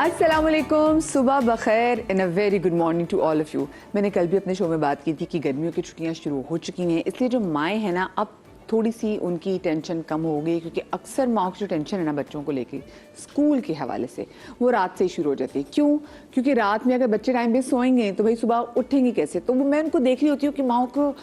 अस्सलामुअलैकुम, सुबह बखैर and a very good morning to all of you. मैंने कल भी अपने शो में बात की थी कि गर्मियों की छुट्टियां शुरू हो चुकी हैं, इसलिए जो माएँ हैं ना, अब थोड़ी सी उनकी टेंशन कम हो गई, क्योंकि अक्सर माँ की जो टेंशन है ना बच्चों को लेके स्कूल के हवाले से, वो रात से ही शुरू हो जाती है। क्यों? क्योंकि रात में अगर बच्चे टाइम पे सोएंगे तो भाई सुबह उठेंगे कैसे? तो मैं उनको देख रही होती हूँ कि माँ को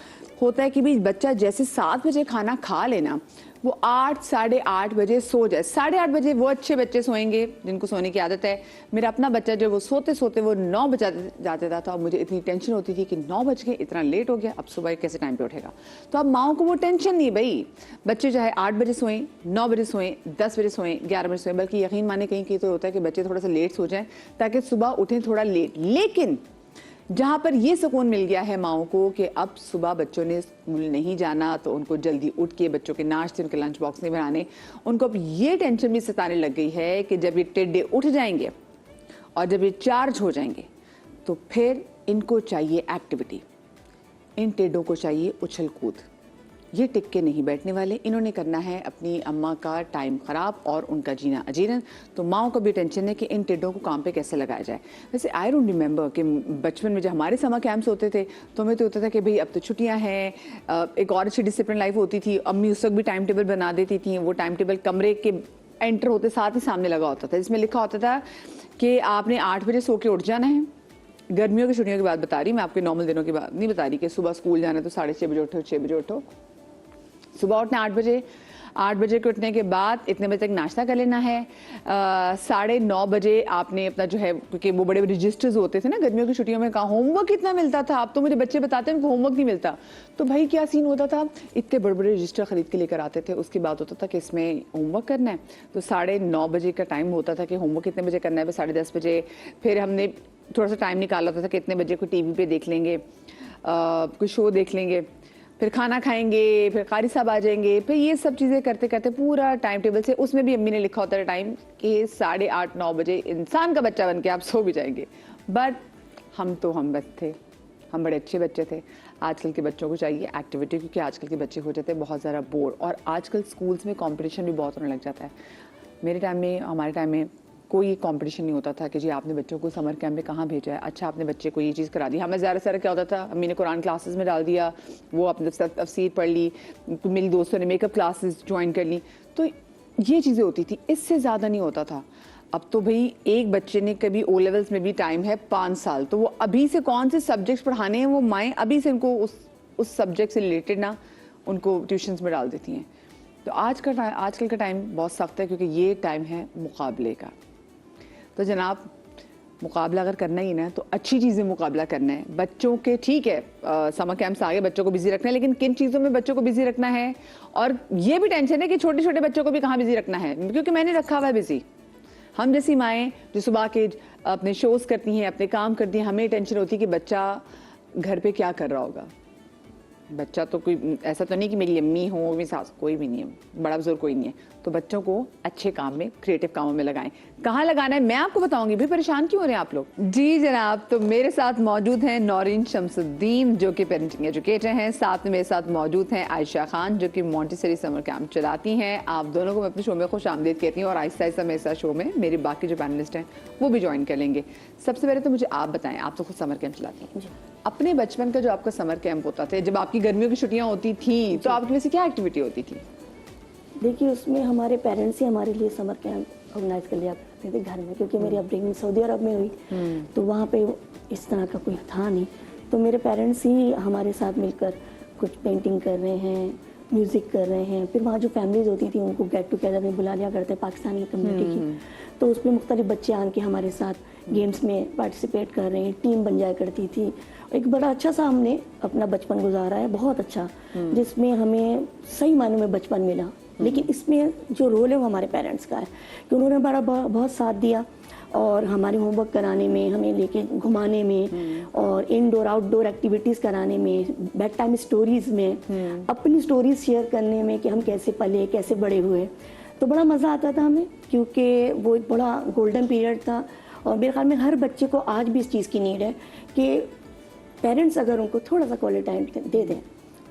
होता है कि भाई बच्चा जैसे 7 बजे खाना खा लेना, वो 8 साढ़े 8 बजे सो जाए। 8:30 बजे वो अच्छे बच्चे सोएंगे जिनको सोने की आदत है। मेरा अपना बच्चा जो वो सोते सोते वो 9 बजे जाता था और मुझे इतनी टेंशन होती थी कि 9 बज गए, इतना लेट हो गया, अब सुबह कैसे टाइम पे उठेगा। तो अब माओ को वो टेंशन नहीं भाई, बच्चे चाहे 8 बजे सोएं, 9 बजे सोएं, 10 बजे सोएं, 11 बजे सोएं, बल्कि यकीन माने कहीं कहीं तो होता है कि बच्चे थोड़ा सा लेट सो जाएं ताकि सुबह उठें थोड़ा लेट। लेकिन जहाँ पर ये सुकून मिल गया है माओ को कि अब सुबह बच्चों ने स्कूल नहीं जाना, तो उनको जल्दी उठ के बच्चों के नाश्ते, उनके लंच बॉक्स नहीं बनाने, उनको अब ये टेंशन भी सताने लग गई है कि जब ये टेढ़े उठ जाएंगे और जब ये चार्ज हो जाएंगे तो फिर इनको चाहिए एक्टिविटी, इन टेढ़ों को चाहिए उछल कूद। ये टिक के नहीं बैठने वाले, इन्होंने करना है अपनी अम्मा का टाइम ख़राब और उनका जीना अजीरन। तो माओ को भी टेंशन है कि इन टेढ़ों को काम पे कैसे लगाया जाए। वैसे आई डोंट रिमेंबर कि बचपन में जब हमारे समर कैंप्स होते थे तो हमें तो होता था कि भाई अब तो छुट्टियां हैं, एक और अच्छी डिसिप्लिन लाइफ होती थी। अम्मी उस वक्त भी टाइम टेबल बना देती थी, वो टाइम टेबल कमरे के एंटर होते साथ ही सामने लगा होता था, जिसमें लिखा होता था कि आपने 8 बजे सो के उठ जाना है। गर्मियों की छुट्टियों की बात बता रही मैं, आपके नॉर्मल दिनों की बात नहीं बता रही कि सुबह स्कूल जाना है तो 6:30 बजे उठो, 6 बजे उठो। सुबह उठना 8 बजे के उठने के बाद इतने बजे तक नाश्ता कर लेना है। 9:30 बजे आपने अपना जो है, क्योंकि वो बड़े बड़े रजिस्टर्स होते थे ना गर्मियों की छुट्टियों में, कहा होमवर्क इतना मिलता था। अब तो मुझे बच्चे बताते हैं उनको होमवर्क नहीं मिलता। तो भाई क्या सीन होता था, इतने बड़े बड़े रजिस्टर खरीद के लेकर आते थे, उसके बाद होता था कि इसमें होमवर्क करना है। तो 9:30 बजे का टाइम होता था कि होमवर्क कितने बजे करना है, 10:30 बजे। फिर हमने थोड़ा सा टाइम निकाला होता था कि इतने बजे को टीवी पे देख लेंगे, कोई शो देख लेंगे, फिर खाना खाएंगे, फिर कारी साहब आ जाएंगे, फिर ये सब चीज़ें करते करते पूरा टाइम टेबल से, उसमें भी अम्मी ने लिखा होता है टाइम कि 8:30-9 बजे इंसान का बच्चा बन के आप सो भी जाएंगे। बट हम बस थे, हम बड़े अच्छे बच्चे थे। आजकल के बच्चों को चाहिए एक्टिविटी, क्योंकि आजकल के बच्चे हो जाते हैं बहुत ज़्यादा बोर, और आजकल स्कूल्स में कॉम्पिटिशन भी बहुत होने लग जाता है। मेरे टाइम में, हमारे टाइम में कोई कंपटीशन नहीं होता था कि जी आपने बच्चों को समर कैंप में कहाँ भेजा है, अच्छा आपने बच्चे को ये चीज़ करा दी। हमें ज़्यादा सारा क्या होता था, अम्मी ने कुरान क्लासेस में डाल दिया, वो अपने तफसीर पढ़ ली, मेरी दोस्तों ने मेकअप क्लासेस ज्वाइन कर ली, तो ये चीज़ें होती थी, इससे ज़्यादा नहीं होता था। अब तो भाई एक बच्चे ने कभी ओ लेवल्स में भी टाइम है 5 साल, तो वो अभी से कौन से सब्जेक्ट्स पढ़ाने हैं, वो माएँ अभी से उनको उस सब्जेक्ट से रिलेटेड ना उनको ट्यूशन्स में डाल देती हैं। तो आजकल का टाइम बहुत सख्त है, क्योंकि ये टाइम है मुकाबले का। तो जनाब, मुकाबला अगर करना ही ना तो अच्छी चीज़ें मुकाबला करना है। बच्चों के ठीक है समर कैंप्स आगे बच्चों को बिजी रखना है, लेकिन किन चीज़ों में बच्चों को बिजी रखना है, और ये भी टेंशन है कि छोटे छोटे बच्चों को भी कहाँ बिजी रखना है, क्योंकि मैंने रखा हुआ है बिजी। हम जैसी माएँ जो सुबह के अपने शोज़ करती हैं, अपने काम करती हैं, हमें टेंशन होती है कि बच्चा घर पर क्या कर रहा होगा। बच्चा तो कोई ऐसा तो नहीं कि मेरी अम्मी हो, मेरी सास, कोई भी नहीं है, बड़ा बुजुर्ग कोई नहीं है। तो बच्चों को अच्छे काम में, क्रिएटिव कामों में लगाएं। कहाँ लगाना है मैं आपको बताऊंगी, भी परेशान क्यों हो रहे हैं आप लोग। जी जनाब, तो मेरे साथ मौजूद हैं नौरीन शमसुद्दीन जो कि पेरेंटिंग एजुकेटर हैं, साथ में मेरे साथ मौजूद हैं आयशा खान जो कि मॉन्टेसरी समर कैंप चलाती हैं। आप दोनों को मैं अपने शो में खुश आमदीद कहती हूँ, और आहिस्ता आहिस्ता मेरे साथ शो में मेरे बाकी जो पैनलिस्ट हैं वो भी ज्वाइन कर लेंगे। सबसे पहले तो मुझे आप बताएं, आप तो खुद समर कैंप चलाती हैं, अपने बचपन का जो आपका समर कैंप होता था, जब आपकी गर्मियों की छुट्टियां होती थी, तो आपकी वैसे क्या एक्टिविटी होती थी? देखिए, उसमें हमारे पेरेंट्स ही हमारे लिए समर कैंप ऑर्गेनाइज कर लिया करते थे घर में, क्योंकि मेरी अपब्रिंगिंग सऊदी अरब में हुई, तो वहाँ पे इस तरह का कोई था नहीं। तो मेरे पेरेंट्स ही हमारे साथ मिलकर कुछ पेंटिंग कर रहे हैं, म्यूज़िक कर रहे हैं। फिर वहाँ जो फैमिलीज होती थी उनको गेट टुगेदर में बुला लिया करते पाकिस्तानी कम्युनिटी की, तो उसमें मुख्तलिफ बच्चे आके हमारे साथ गेम्स में पार्टिसिपेट कर रहे हैं, टीम बन जाया करती थी। एक बड़ा अच्छा सा हमने अपना बचपन गुजारा है, बहुत अच्छा, जिसमें हमें सही मायनों में बचपन मिला। लेकिन इसमें जो रोल है वो हमारे पेरेंट्स का है कि उन्होंने हमारा बहुत साथ दिया, और हमारे होमवर्क कराने में, हमें लेके घुमाने में, और इनडोर आउटडोर एक्टिविटीज़ कराने में, बेड टाइम स्टोरीज़ में, अपनी स्टोरीज शेयर करने में कि हम कैसे पले, कैसे बड़े हुए। तो बड़ा मज़ा आता था हमें, क्योंकि वो एक बड़ा गोल्डन पीरियड था। और मेरे ख्याल में हर बच्चे को आज भी इस चीज़ की नीड है कि पेरेंट्स अगर उनको थोड़ा सा क्वालिटी टाइम दे दें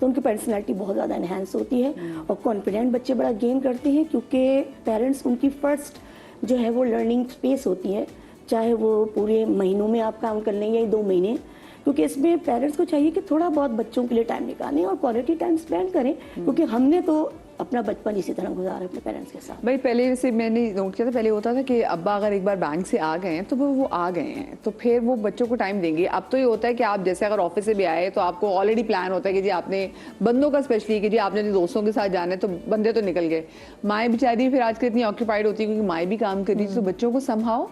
तो उनकी पर्सनैलिटी बहुत ज़्यादा इन्हेंस होती है, और कॉन्फिडेंट बच्चे बड़ा गेन करते हैं, क्योंकि पेरेंट्स उनकी फर्स्ट जो है वो लर्निंग स्पेस होती है। चाहे वो पूरे महीनों में आप काम कर लें या 2 महीने, क्योंकि इसमें पेरेंट्स को चाहिए कि थोड़ा बहुत बच्चों के लिए टाइम निकालें और क्वालिटी टाइम स्पेंड करें, क्योंकि हमने तो अपना बचपन इसी तरह गुजारा अपने पेरेंट्स के साथ। भाई पहले जैसे मैंने नोट किया था, पहले होता था कि अब्बा अगर एक बार बैंक से आ गए हैं तो वो आ गए हैं तो फिर वो बच्चों को टाइम देंगे। अब तो ये होता है कि आप जैसे अगर ऑफिस से भी आए तो आपको ऑलरेडी प्लान होता है कि जी आपने बंदों का स्पेशली कि जी आपने अपने दोस्तों के साथ जाना है, तो बंदे तो निकल गए। माएँ बेचारी फिर आजकल इतनी ऑक्यूपाइड होती है क्योंकि माएँ भी काम कर रही थी, तो बच्चों को संभाओ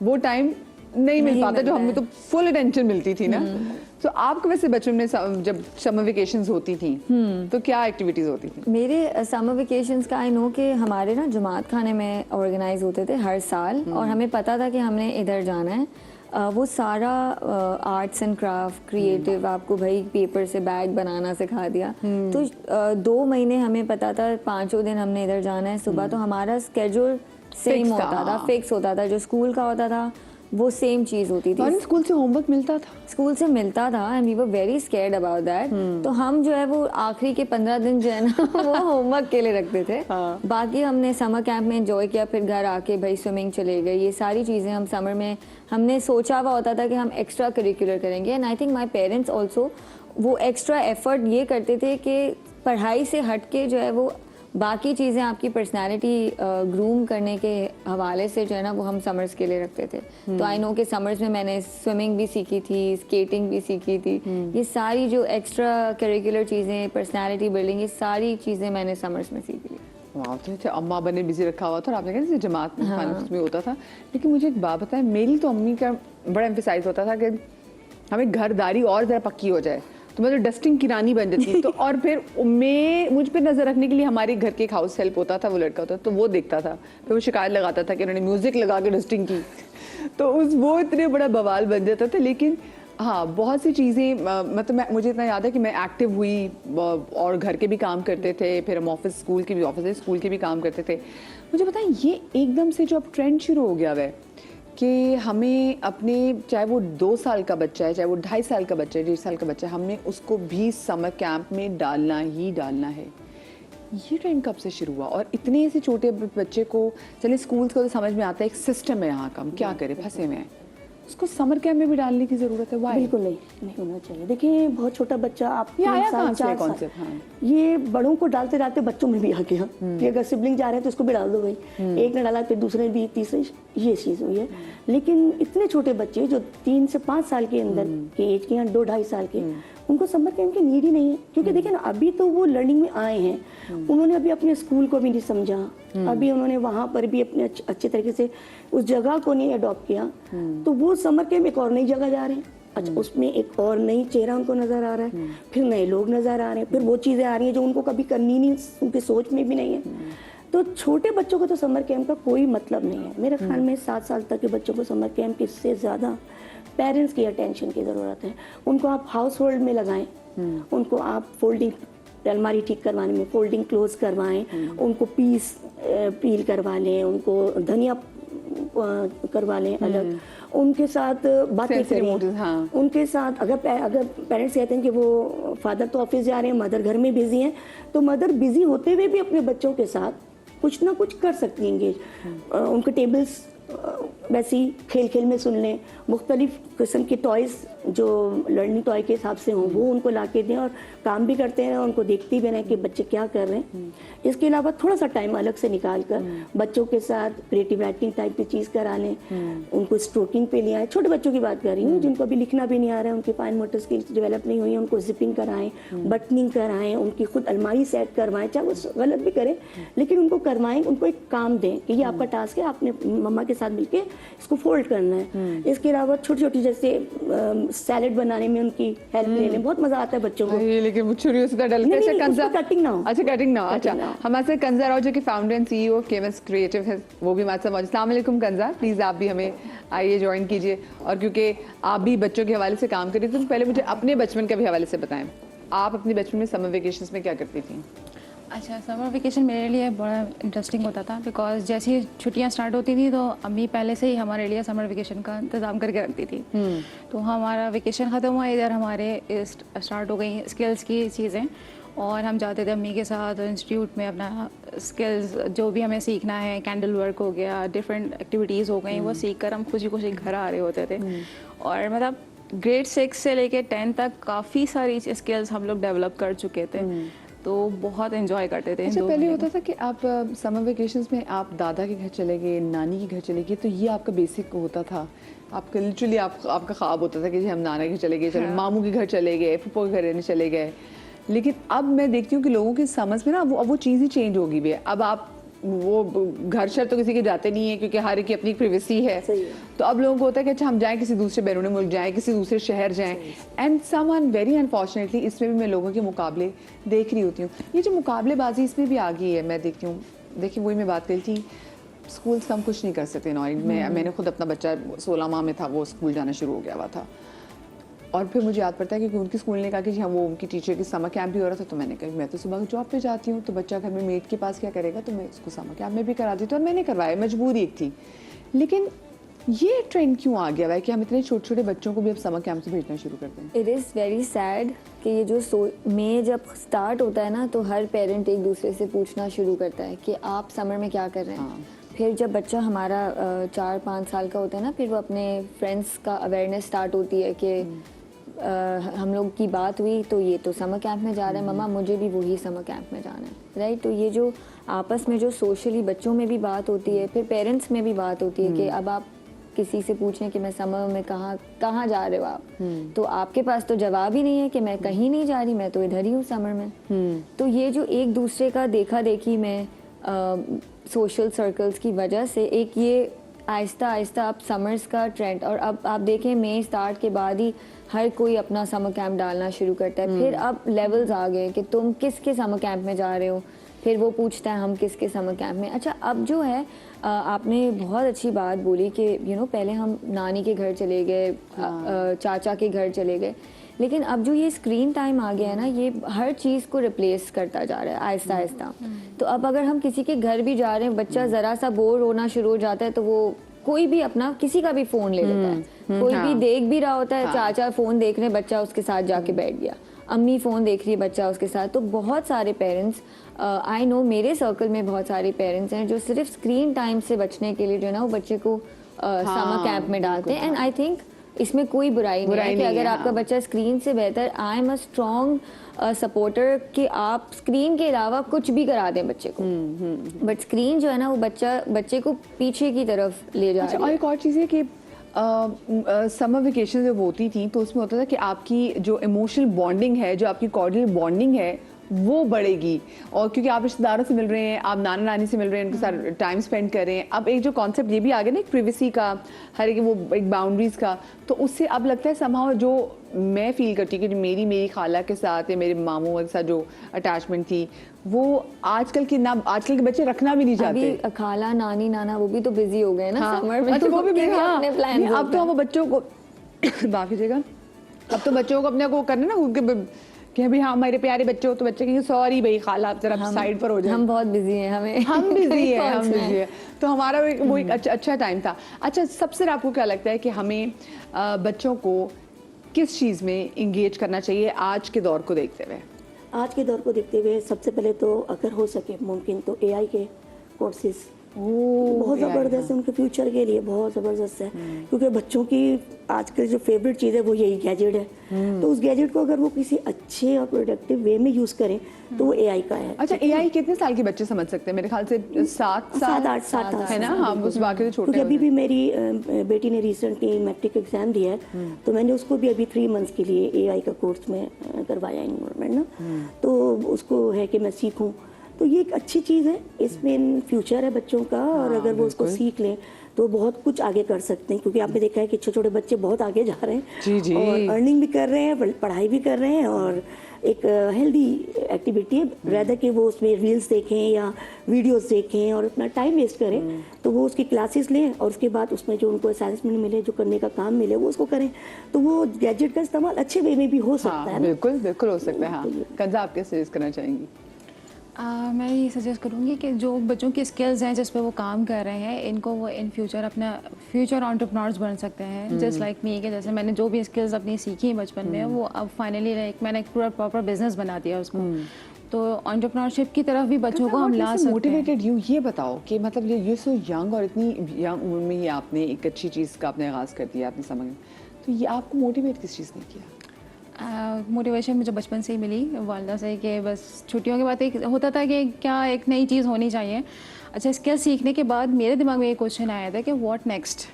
वो टाइम नहीं मिल पाता जो हमें तो फुल अटेंशन मिलती थी ना। तो आपको वैसे बचपन में जब समर वेकेशंस होती थी तो क्या एक्टिविटीज होती थी? मेरे समर वेकेशंस का आई नो कि हमारे ना जमात खाने में ऑर्गेनाइज होते थे हर साल, और हमें पता था कि हमने इधर जाना है। वो सारा आर्ट्स एंड क्राफ्ट क्रिएटिव आपको भाई पेपर से बैग बनाना सिखा दिया। तो 2 महीने हमें पता था 5 दिन हमने इधर जाना है। सुबह तो हमारा स्केड्यूल सेम होता था, फिक्स होता था। जो स्कूल का होता था वो सेम चीज होती थी। और स्कूल से होमवर्क मिलता था? स्कूल से मिलता था and we were very scared about that. तो हम जो है वो आखिरी के 15 दिन जो है ना वो होमवर्क के लिए रखते थे। बाकी हमने समर कैंप में एंजॉय किया, फिर घर आके भाई स्विमिंग चले गए। ये सारी चीज़ें हम समर में हमने सोचा हुआ होता था कि हम एक्स्ट्रा करिकुलर करेंगे। And I think my parents also वो एक्स्ट्रा एफर्ट ये करते थे कि पढ़ाई से हट के जो है वो बाकी चीज़ें आपकी पर्सनालिटी ग्रूम करने के हवाले से जो है ना वो हम समर्स के लिए रखते थे। तो आई नो कि समर्स में मैंने स्विमिंग भी सीखी थी, स्केटिंग भी सीखी थी। ये सारी जो एक्स्ट्रा करिकुलर चीज़ें, पर्सनालिटी बिल्डिंग, ये सारी चीज़ें मैंने समर्स में सीखी थी। वाह, तो अच्छा अम्मा बने बिजी रखा हुआ था और आपने कहा जैसे जमात में फाइनेंस में होता था। लेकिन मुझे एक बात बताएं, मेरी तो अम्मी का बड़ा एम्फेसाइज होता था कि हमें घरदारी और ज़रा पक्की हो जाए, तो मैं तो डस्टिंग की रानी बन जाती। तो और फिर मुझ पे नजर रखने के लिए हमारे घर के एक हाउस हेल्प होता था, वो लड़का होता तो वो देखता था, फिर वो शिकायत लगाता था कि उन्होंने म्यूजिक लगा के डस्टिंग की। तो वो इतने बड़ा बवाल बन जाता था। लेकिन हाँ, बहुत सी चीज़ें मतलब मुझे इतना याद है कि मैं एक्टिव हुई और घर के भी काम करते थे, फिर हम ऑफिस स्कूल के भी काम करते थे। मुझे बताएं, ये एकदम से जो अब ट्रेंड शुरू हो गया है कि हमें अपने, चाहे वो 2 साल का बच्चा है, चाहे वो 2.5 साल का बच्चा है, 1.5 साल का बच्चा है, हमें उसको भी समर कैंप में डालना ही डालना है। ये ट्रेंड कब से शुरू हुआ? और इतने ऐसे छोटे बच्चे को, चले स्कूल्स को तो समझ में आता है, एक सिस्टम है यहाँ का, हम क्या करें, फंसे हुए हैं, उसको समर कैंप में भी डालने की जरूरत है? वाई? बिल्कुल नहीं होना चाहिए। देखिए बहुत छोटा बच्चा, आप ये आया 3 साल कहाँ से 4 साल, concept? हाँ। ये बड़ों को डालते डालते बच्चों में भी आ गया कि अगर सिबलिंग जा रहे हैं तो उसको भी डाल दो भाई। एक ने डाला फिर दूसरे भी, तीसरे, ये चीज़ हुई है। लेकिन इतने छोटे बच्चे जो 3 से 5 साल के अंदर के एज के या 2-2.5 साल के, उनको समर कैंप की नीड ही नहीं है। क्योंकि देखिए ना, अभी तो वो लर्निंग में आए हैं, उन्होंने अभी अपने स्कूल को भी नहीं समझा, अभी उन्होंने वहाँ पर भी अपने अच्छे तरीके से उस जगह को नहीं अडॉप्ट किया। तो वो समर कैंप एक और नई जगह जा रहे हैं, अच्छा उसमें एक और नई चेहरा उनको नजर आ रहा है, फिर नए लोग नजर आ रहे हैं, फिर वो चीज़ें आ रही हैं जो उनको कभी करनी नहीं, उनकी सोच में भी नहीं है। तो छोटे बच्चों को तो समर कैंप का कोई मतलब नहीं है। मेरे ख्याल में 7 साल तक के बच्चों को समर कैंप की से ज़्यादा पेरेंट्स की अटेंशन की ज़रूरत है। उनको आप हाउस होल्ड में लगाएं, उनको आप फोल्डिंग अलमारी ठीक करवाने में फोल्डिंग क्लोज करवाएं, उनको पील करवा लें, उनको धनिया करवा लें अलग, उनके साथ बातें करें। हाँ। उनके साथ अगर पेरेंट्स कहते हैं कि वो फादर तो ऑफिस जा रहे हैं, मदर घर में बिजी हैं, तो मदर बिजी होते हुए भी अपने बच्चों के साथ कुछ ना कुछ कर सकती हैं। उनके टेबल्स वैसे ही खेल खेल में सुन लें, मुख्तलिफ किस्म के टॉयज़ जो लर्निंग टॉय के हिसाब से हों वो उनको ला के दें, और काम भी करते हैं, उनको देखते भी रहें कि बच्चे क्या कर रहे हैं। इसके अलावा थोड़ा सा टाइम अलग से निकाल कर बच्चों के साथ क्रिएटिव राइटिंग टाइप की चीज़ करा लें, उनको स्ट्रोकिंग पे ले आए। छोटे बच्चों की बात कर रही हूँ जिनको अभी लिखना भी नहीं आ रहा है, उनकी फाइन मोटर स्किल्स डेवलप नहीं हुई है, उनको जिपिंग कराएं, बटनिंग कराएं, उनकी खुद अलमारी सेट करवाएं, चाहे वो गलत भी करें लेकिन उनको करवाएं, उनको एक काम दें कि ये आपका टास्क है, आपने मम्मा के साथ मिलके इसको फोल्ड करना है। इसके अलावा छोटी छोटी जैसे सैलेड बनाने में उनकी हेल्प ले लें, बहुत मजा आता है बच्चों को। लेकिन वो छुरियों से डल के कटिंग ना हो। अच्छा, कटिंग ना हो। अच्छा, हमारे साथ कंजा राव जो कि founder and CEO of KMS creative है, वो भी हमारे साथ मौजूद। अस्सलाम वालेकुम कंजा, प्लीज आप भी हमें आइए ज्वाइन कीजिए। और क्योंकि आप भी बच्चों के हवाले से काम करिए, तो पहले मुझे अपने बचपन के भी हवाले से बताएं, आप अपने बचपन में समर वेकेशंस में क्या करती थी? अच्छा, समर वेकेशन मेरे लिए बड़ा इंटरेस्टिंग होता था, बिकॉज जैसे ही छुट्टियां स्टार्ट होती थी तो अम्मी पहले से ही हमारे लिए समर वेकेशन का इंतज़ाम करके रखती थी। तो हमारा वेकेशन ख़त्म हुआ, इधर हमारे स्टार्ट हो गई स्किल्स की चीज़ें, और हम जाते थे अम्मी के साथ इंस्टीट्यूट में अपना स्किल्स जो भी हमें सीखना है, कैंडल वर्क हो गया, डिफरेंट एक्टिविटीज़ हो गई, वो सीख कर हम खुशी खुशी घर आ रहे होते थे। और मतलब ग्रेड 6 से लेके 10 तक काफ़ी सारी स्किल्स हम लोग डेवलप कर चुके थे, तो बहुत एंजॉय करते थे। अच्छा, पहले होता था कि आप समर वेकेशंस में आप दादा के घर चले गए, नानी के घर चले गए, तो ये आपका बेसिक होता था, आपका लिटरली आपका ख्वाब होता था कि जी हम नाना के घर चले गए, चलो मामू के घर चले गए, फूफो के घर रहने चले गए। लेकिन अब मैं देखती हूँ कि लोगों की समझ में ना वो चीज़ ही चेंज होगी भी। अब आप वो घर शहर तो किसी के जाते नहीं है क्योंकि हर एक की अपनी प्राइवेसी है। तो अब लोगों को होता है कि अच्छा हम जाएं किसी दूसरे बैरूनी मुल्क जाएं, किसी दूसरे शहर जाएं। एंड समवन वेरी अनफॉर्चुनेटली इसमें भी मैं लोगों के मुकाबले देख रही होती हूँ। ये जो मुकाबलेबाजी इसमें भी आ गई है, मैं देखती हूँ। देखिए वही मैं बात करी थी, स्कूल से हम कुछ नहीं कर सकते नॉइड में। मैंने खुद अपना बच्चा 16 माह में था, वो स्कूल जाना शुरू हो गया हुआ था। और फिर मुझे याद पड़ता है क्योंकि उनके स्कूल ने कहा कि जी हाँ वो उनकी टीचर की समर कैंप भी हो रहा था, तो मैंने कहा मैं तो सुबह जॉब पे जाती हूँ, तो बच्चा घर में मेट के पास क्या करेगा, तो मैं उसको समर कैंप में भी करा दी थी। और मैंने करवाया, मजबूरी एक थी। लेकिन ये ट्रेंड क्यों आ गया है कि हम इतने छोटे छोटे बच्चों को भी अब समर कैंप से भेजना शुरू करते हैं? इट इज़ वेरी सैड कि ये जो मई जब स्टार्ट होता है ना, तो हर पेरेंट एक दूसरे से पूछना शुरू करता है कि आप समर में क्या कर रहे हैं। फिर जब बच्चा हमारा 4-5 साल का होता है ना, फिर वो अपने फ्रेंड्स का अवेयरनेस स्टार्ट होती है कि हम लोग की बात हुई तो ये तो समर कैंप में जा रहे हैं, मम्मा मुझे भी वही समर कैंप में जाना है, राइट। तो ये जो आपस में जो सोशली बच्चों में भी बात होती है, फिर पेरेंट्स में भी बात होती है कि अब आप किसी से पूछें कि मैं समर में कहाँ जा रहे हो आप, तो आपके पास तो जवाब ही नहीं है कि मैं कहीं नहीं जा रही, मैं तो इधर ही हूँ समर में। तो ये जो एक दूसरे का देखा देखी में सोशल सर्कल्स की वजह से एक ये आहिस्ता आहिस्ता अब समर्स का ट्रेंड, और अब आप देखें मई स्टार्ट के बाद ही हर कोई अपना समर कैंप डालना शुरू करता है। फिर अब लेवल्स आ गए कि तुम किसके समर कैंप में जा रहे हो, फिर वो पूछता है हम किसके समर कैंप में। अच्छा, अब जो है आपने बहुत अच्छी बात बोली कि पहले हम नानी के घर चले गए, चाचा के घर चले गए, लेकिन अब जो ये स्क्रीन टाइम आ गया है ना, ये हर चीज़ को रिप्लेस करता जा रहा है आहिस्ता आहिस्ता। तो अब अगर हम किसी के घर भी जा रहे हैं, बच्चा ज़रा सा बोर होना शुरू हो जाता है, तो वो कोई भी अपना किसी का भी फ़ोन ले लेता है। कोई भी देख भी रहा होता है, चाचा फ़ोन देख रहे, बच्चा उसके साथ जाके बैठ गया, अम्मी फ़ोन देख रही है, बच्चा उसके साथ। तो बहुत सारे पेरेंट्स, आई नो मेरे सर्कल में बहुत सारे पेरेंट्स हैं जो सिर्फ स्क्रीन टाइम से बचने के लिए जो है ना वो बच्चे को समर कैंप में डालते हैं। एंड आई थिंक इसमें कोई बुराई नहीं है कि अगर आपका बच्चा स्क्रीन से बेहतर, I am a strong supporter कि आप स्क्रीन के अलावा कुछ भी करा दें बच्चे को, बट स्क्रीन जो है ना वो बच्चे को पीछे की तरफ ले जा रही है। और एक और चीज़ है कि समर वेकेशन जब होती थी तो उसमें होता था कि आपकी जो इमोशनल बॉन्डिंग है, जो आपकी कॉर्डियल बॉन्डिंग है, वो बढ़ेगी। और क्योंकि आप रिश्तेदारों से मिल रहे हैं, आप नाना नानी से मिल रहे हैं, उनके साथ टाइम स्पेंड कर रहे हैं। अब एक जो कॉन्सेप्ट ये भी आ गया ना, एक प्रिवेसी का, हर एक वो एक बाउंड्रीज का, तो उससे अब लगता है समाव जो मैं फील करती हूँ कि मेरी खाला के साथ या मेरे मामू के साथ जो अटैचमेंट थी, वो आजकल के बच्चे रखना भी नहीं चाहते। अभी खाला नानी नाना वो भी तो बिजी हो गए ना समर में, अच्छा, तो वो भी अपने प्लान। अब तो हम बच्चों को माफ कीजिएगा, अब तो बच्चों को अपने को करना ना कि भाई हाँ मेरे प्यारे बच्चे हो, तो बच्चे कहेंगे सॉरी भाई खाला आप जरा साइड पर हो जाए, हम बहुत बिजी हैं, हम बिजी है। तो हमारा वो एक अच्छा टाइम था। अच्छा, सबसे आपको क्या लगता है कि हमें बच्चों को किस चीज़ में इंगेज करना चाहिए आज के दौर को देखते हुए? आज के दौर को देखते हुए सबसे पहले तो अगर हो सके मुमकिन तो एआई के कोर्सेज बहुत ज़बरदस्त है उनके फ्यूचर के लिए, बहुत ज़बरदस्त है। क्योंकि बच्चों की आजकल जो फेवरेट चीज़ है वो यही गैजेट है। तो उस गैजेट को अगर वो किसी अच्छे और प्रोडक्टिव वे में यूज़ करें तो वो एआई का है। अच्छा, एआई कितने साल के बच्चे समझ सकते हैं? मेरे ख्याल से 7-8 साल है ना। हाँ, उस बाकी तो छोटे। क्योंकि अभी भी मेरी बेटी ने रिसेंटली मैट्रिक एग्जाम दिया है, तो मैंने उसको भी अभी 3 मंथ्स के लिए एआई का कोर्स में करवाया इन्वॉल्वमेंट ना, तो उसको है कि मैं सीखूँ। तो ये एक अच्छी चीज़ है, इसमें फ्यूचर है बच्चों का, और अगर वो उसको सीख लें तो बहुत कुछ आगे कर सकते हैं। क्योंकि आपने देखा है कि छोटे छोटे बच्चे बहुत आगे जा रहे हैं जी। और अर्निंग भी कर रहे हैं, पढ़ाई भी कर रहे हैं, और एक हेल्दी एक्टिविटी है रैदर कि वो उसमें रील्स देखें या वीडियोस देखें और अपना टाइम वेस्ट करें। तो वो उसकी क्लासेस लें और उसके बाद उसमें जो उनको असाइनमेंट मिले, जो करने का काम मिले, वो उसको करें। तो वो गैजेट का इस्तेमाल अच्छे वे में भी हो सकता है। बिल्कुल हो सकता है। हाँ, कंजा आप क्या सजेस्ट करना चाहेंगी? मैं ये सजेस्ट करूँगी कि जो बच्चों की स्किल्स हैं जिस पे वो काम कर रहे हैं, इनको वो इन फ्यूचर अपना फ्यूचर एंटरप्रेन्योर्स बन सकते हैं। जस्ट लाइक मी, कि जैसे मैंने जो भी स्किल्स अपनी सीखी बचपन में, वो अब फाइनली लाइक मैंने एक पूरा प्रॉपर बिजनेस बना दिया उसको। तो एंटरप्रेन्योरशिप की तरफ भी बच्चों को हम ला सकते हैं। मोटिवेटेड यू, ये बताओ कि मतलब ये सो यंग और इतनी यंग उम्र में ही आपने एक अच्छी चीज़ का आपने आगाज़ कर दिया, आपने समझ, तो ये आपको मोटिवेट किस चीज़ ने किया? मोटिवेशन मुझे बचपन से ही मिली वालदा से, कि बस छुट्टियों के बाद एक होता था कि क्या एक नई चीज़ होनी चाहिए। अच्छा, स्किल सीखने के बाद मेरे दिमाग में ये क्वेश्चन आया था कि व्हाट नेक्स्ट।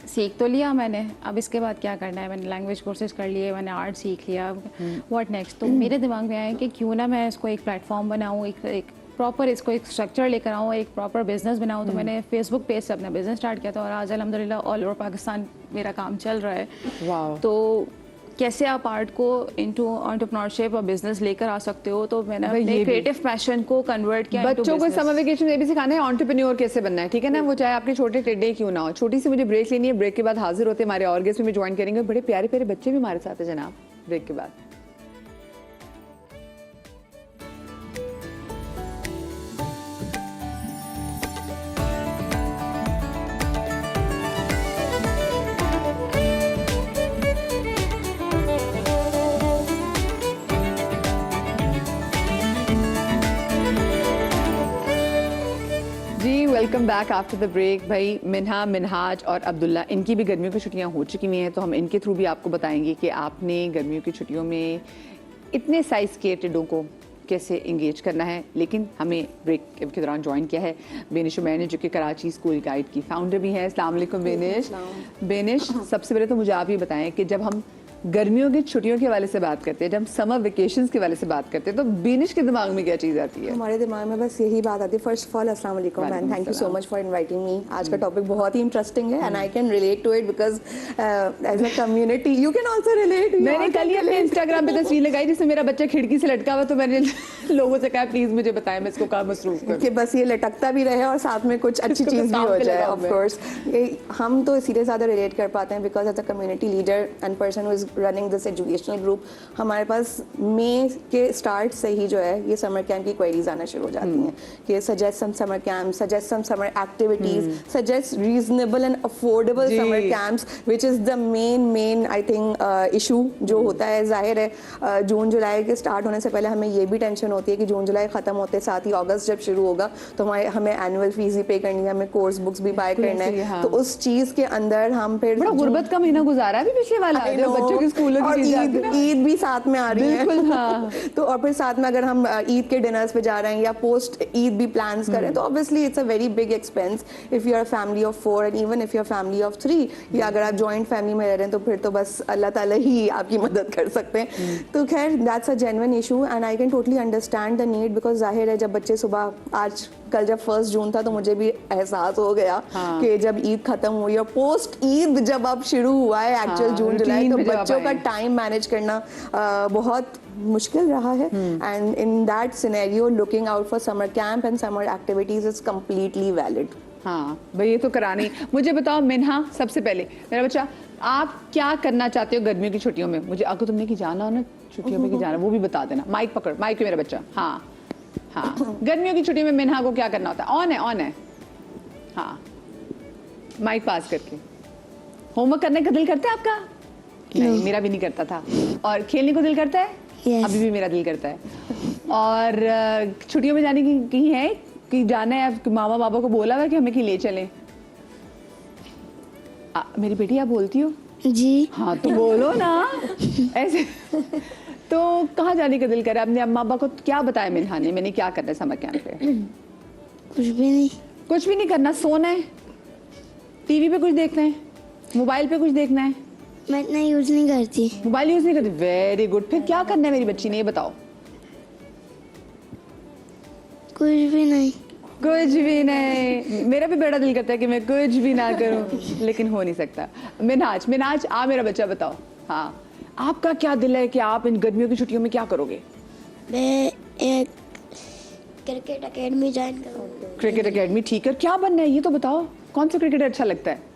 सीख तो लिया मैंने, अब इसके बाद क्या करना है। मैंने लैंग्वेज कोर्सेज कर लिए, मैंने आर्ट सीख लिया, व्हाट नेक्स्ट। तो मेरे दिमाग में आया कि क्यों ना मैं इसको एक प्लेटफॉर्म बनाऊँ, एक प्रॉपर इसको एक स्ट्रक्चर लेकर आऊँ, एक प्रॉपर बिजनेस बनाऊँ। तो मैंने फेसबुक पेज से अपना बिजनेस स्टार्ट किया था और आज अल्हम्दुलिल्लाह ऑल ओवर पाकिस्तान मेरा काम चल रहा है। वाह। तो कैसे आप आर्ट को इनटू एंटरप्रेन्योरशिप और बिजनेस लेकर आ सकते हो, तो मैंने अपने क्रिएटिव पैशन को कन्वर्ट किया। बच्चों को समर वेकेशन में भी सिखाना है एंटरप्रेन्योर कैसे बनना है, ठीक है ना, वो चाहे आपके छोटे टेढ़े क्यों ना हो। छोटी सी मुझे ब्रेक लेनी है, ब्रेक के बाद हाजिर होते हैं हमारे और गेस्ट में ज्वाइन करेंगे। बड़े प्यारे प्यारे बच्चे भी हमारे साथ है जनाब, ब्रेक के बाद। Welcome back after the break. भाई मिन्हा, मिनहाज और अब्दुल्ला, इनकी भी गर्मियों की छुट्टियां हो चुकी हुई हैं, तो हम इनके थ्रू भी आपको बताएंगे कि आपने गर्मियों की छुट्टियों में इतने साइज के टिड्डों को कैसे इंगेज करना है। लेकिन हमें ब्रेक के दौरान ज्वाइन किया है बेनिश उमैर ने, जो कि कराची स्कूल गाइड की फाउंडर भी है। अस्सलाम वालेकुम बेनिश। बेनिश, सबसे पहले तो मुझे आप ये बताएं कि जब हम गर्मियों की छुट्टियों के हवाले से बात करते हैं, जब समर वेकेशंस के हवाले से बात करते हैं, तो बेनिश के दिमाग में क्या चीज़ आती है? हमारे दिमाग में बस यही बात आती है। फर्स्ट ऑफ ऑल अस्सलाम वालेकुम and thank you so much for inviting me. आज का टॉपिक बहुत ही इंटरेस्टिंग है and I can relate to it because as a community you can also relate. मैंने कल ही अपने इंस्टाग्राम पे तस्वीर लगाई जिसमें मेरा बच्चा खिड़की से लटका हुआ, तो मैंने लोगों से कहा प्लीज मुझे बताएं मैं इसको कहाँ मसरूफ करूं कि बस ये लटकता भी रहे और साथ में कुछ अच्छी इसको चीज़ भी काम हो पे जाए। लगाओ ऑफ मैं। कोर्स हम तो इसीलिए ज़्यादा रिलेट कर पाते हैं because as a community leader and person who is running this educational group, हमारे पास मई के स्टार्ट से ही जो है ये समर कैंप की क्वेरीज आना शुरू हो जाती हैं कि suggest some summer camp, suggest some summer activities, suggest reasonable and affordable summer camps, which is the main I think issue जो होता है। जाहिर है जून जुलाई के स्टार्ट होने से पहले हमें ये भी टेंशन होती है कि जून जुलाई खत्म होते साथ ही अगस्त जब शुरू होगा तो हमें एनुअल फीस भी पे करनी है, हमें कोर्स बुक्स भी बाय करना है। हाँ। तो उस चीज़ के अंदर हम फिर बड़ा गुर्बत का महीना गुजारा है अभी पिछले वाला, I जो know, बच्चों के स्कूलों और की चीज़ें आती हैं ना। ईद भी साथ में आ रही है। बिल्कुल, हाँ। तो और फिर साथ में अगर हम ईद के डिनर्स पे जा रहे हैं या पोस्ट ईद भी प्लान्स कर रहे हैं तो obviously it's a very big expense if you are a family of 4 and even if you are family of 3, या अगर आप जॉइंट फैमिली में रह रहे हैं तो फिर तो बस अल्लाह ताला ही आपकी मदद कर सकते हैं। तो खैर that's a genuine issue and I can totally understand the need because जाहिर है जब बच्चे सुबह, आज कल जब 1 जून था तो मुझे भी एहसास हो गया कि जब ईद खत्म हुई और पोस्ट ईद जब अब शुरू हुआ है एक्चुअल जून जुलाई, तो बच्चों का टाइम मैनेज करना बहुत मुश्किल रहा है and in that scenario looking out for summer camp and summer activities is completely valid. हाँ भाई, ये तो करानी। मुझे बताओ मिन्हा, सबसे पहले मेरा बच्चा, आप क्या करना चाहते हो गर्मियों की छुट्टियों में? मुझे अगर तुमने की जाना हो ना छुट्टियों में की जाना, वो भी बता देना। माइक पकड़, माइक पे मेरा बच्चा। हाँ हाँ, गर्मियों की छुट्टी में मिन्हा को क्या करना होता है? ऑन है। हाँ, माइक पास करके। होमवर्क करने का दिल करता है आपका? नहीं, मेरा भी नहीं करता था। और खेलने को दिल करता है? Yes. अभी भी मेरा दिल करता है। और छुट्टियों में जाने की कहीं है कि जाना है? मामा बाबा को बोला हुआ कि हमें कि ले चलें? मेरी बेटी आप बोलती हो? जी हाँ तो बोलो ना ऐसे। तो कहाँ जाने का दिल करा? अपने अम्मा पापा को क्या बताया मिन्हा ने, मैंने क्या करना है समर कैंप पे? कुछ भी नहीं। कुछ भी नहीं करना, सोना है, टीवी पे कुछ देखना है, मोबाइल पे कुछ देखना है? मैं इतना यूज नहीं करती। मोबाइल यूज नहीं करती? Very good. फिर क्या करना है मेरी बच्ची ने, ये बताओ। कुछ भी नहीं। कुछ भी नहीं। मेरा भी बड़ा दिल करता है कि मैं कुछ भी ना करूं, लेकिन हो नहीं सकता। मिनहाज, मिनहाज आ मेरा बच्चा बताओ। हाँ, आपका क्या दिल है कि आप इन गर्मियों की छुट्टियों में क्या करोगे? मैं एक क्रिकेट एकेडमी ज्वाइन करूँगी। क्रिकेट एकेडमी, ठीक है। क्या बनना है ये तो बताओ, कौन सा क्रिकेटर अच्छा लगता है?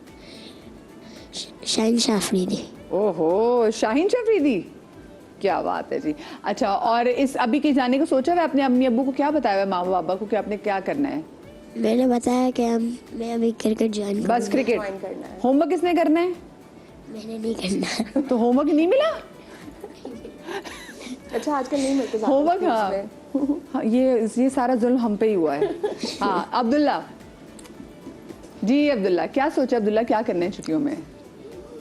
शाहीन शाफरीदी। ओहो, शाहीन शाफरीदी, क्या बात है जी। अच्छा, और इस अभी के जाने को सोचा है अपने अम्मी अब्बू को, क्या बताया है माँ बाबा को कि आपने क्या करना है? मैंने बताया कि मैं अभी क्रिकेट ज्वाइन बस क्रिकेट ज्वाइन करना है। होमवर्क किसने करना है? मैंने नहीं करना। तो होमवर्क नहीं मिला? अच्छा, आजकल नहीं मिलते ज़्यादा होमवर्क, schools हाँ में। हाँ, ये सारा जुल्म हम पे ही हुआ है। हाँ अब्दुल्ला जी, अब्दुल्ला क्या सोचा? अब्दुल्ला क्या करना है छुट्टियों में?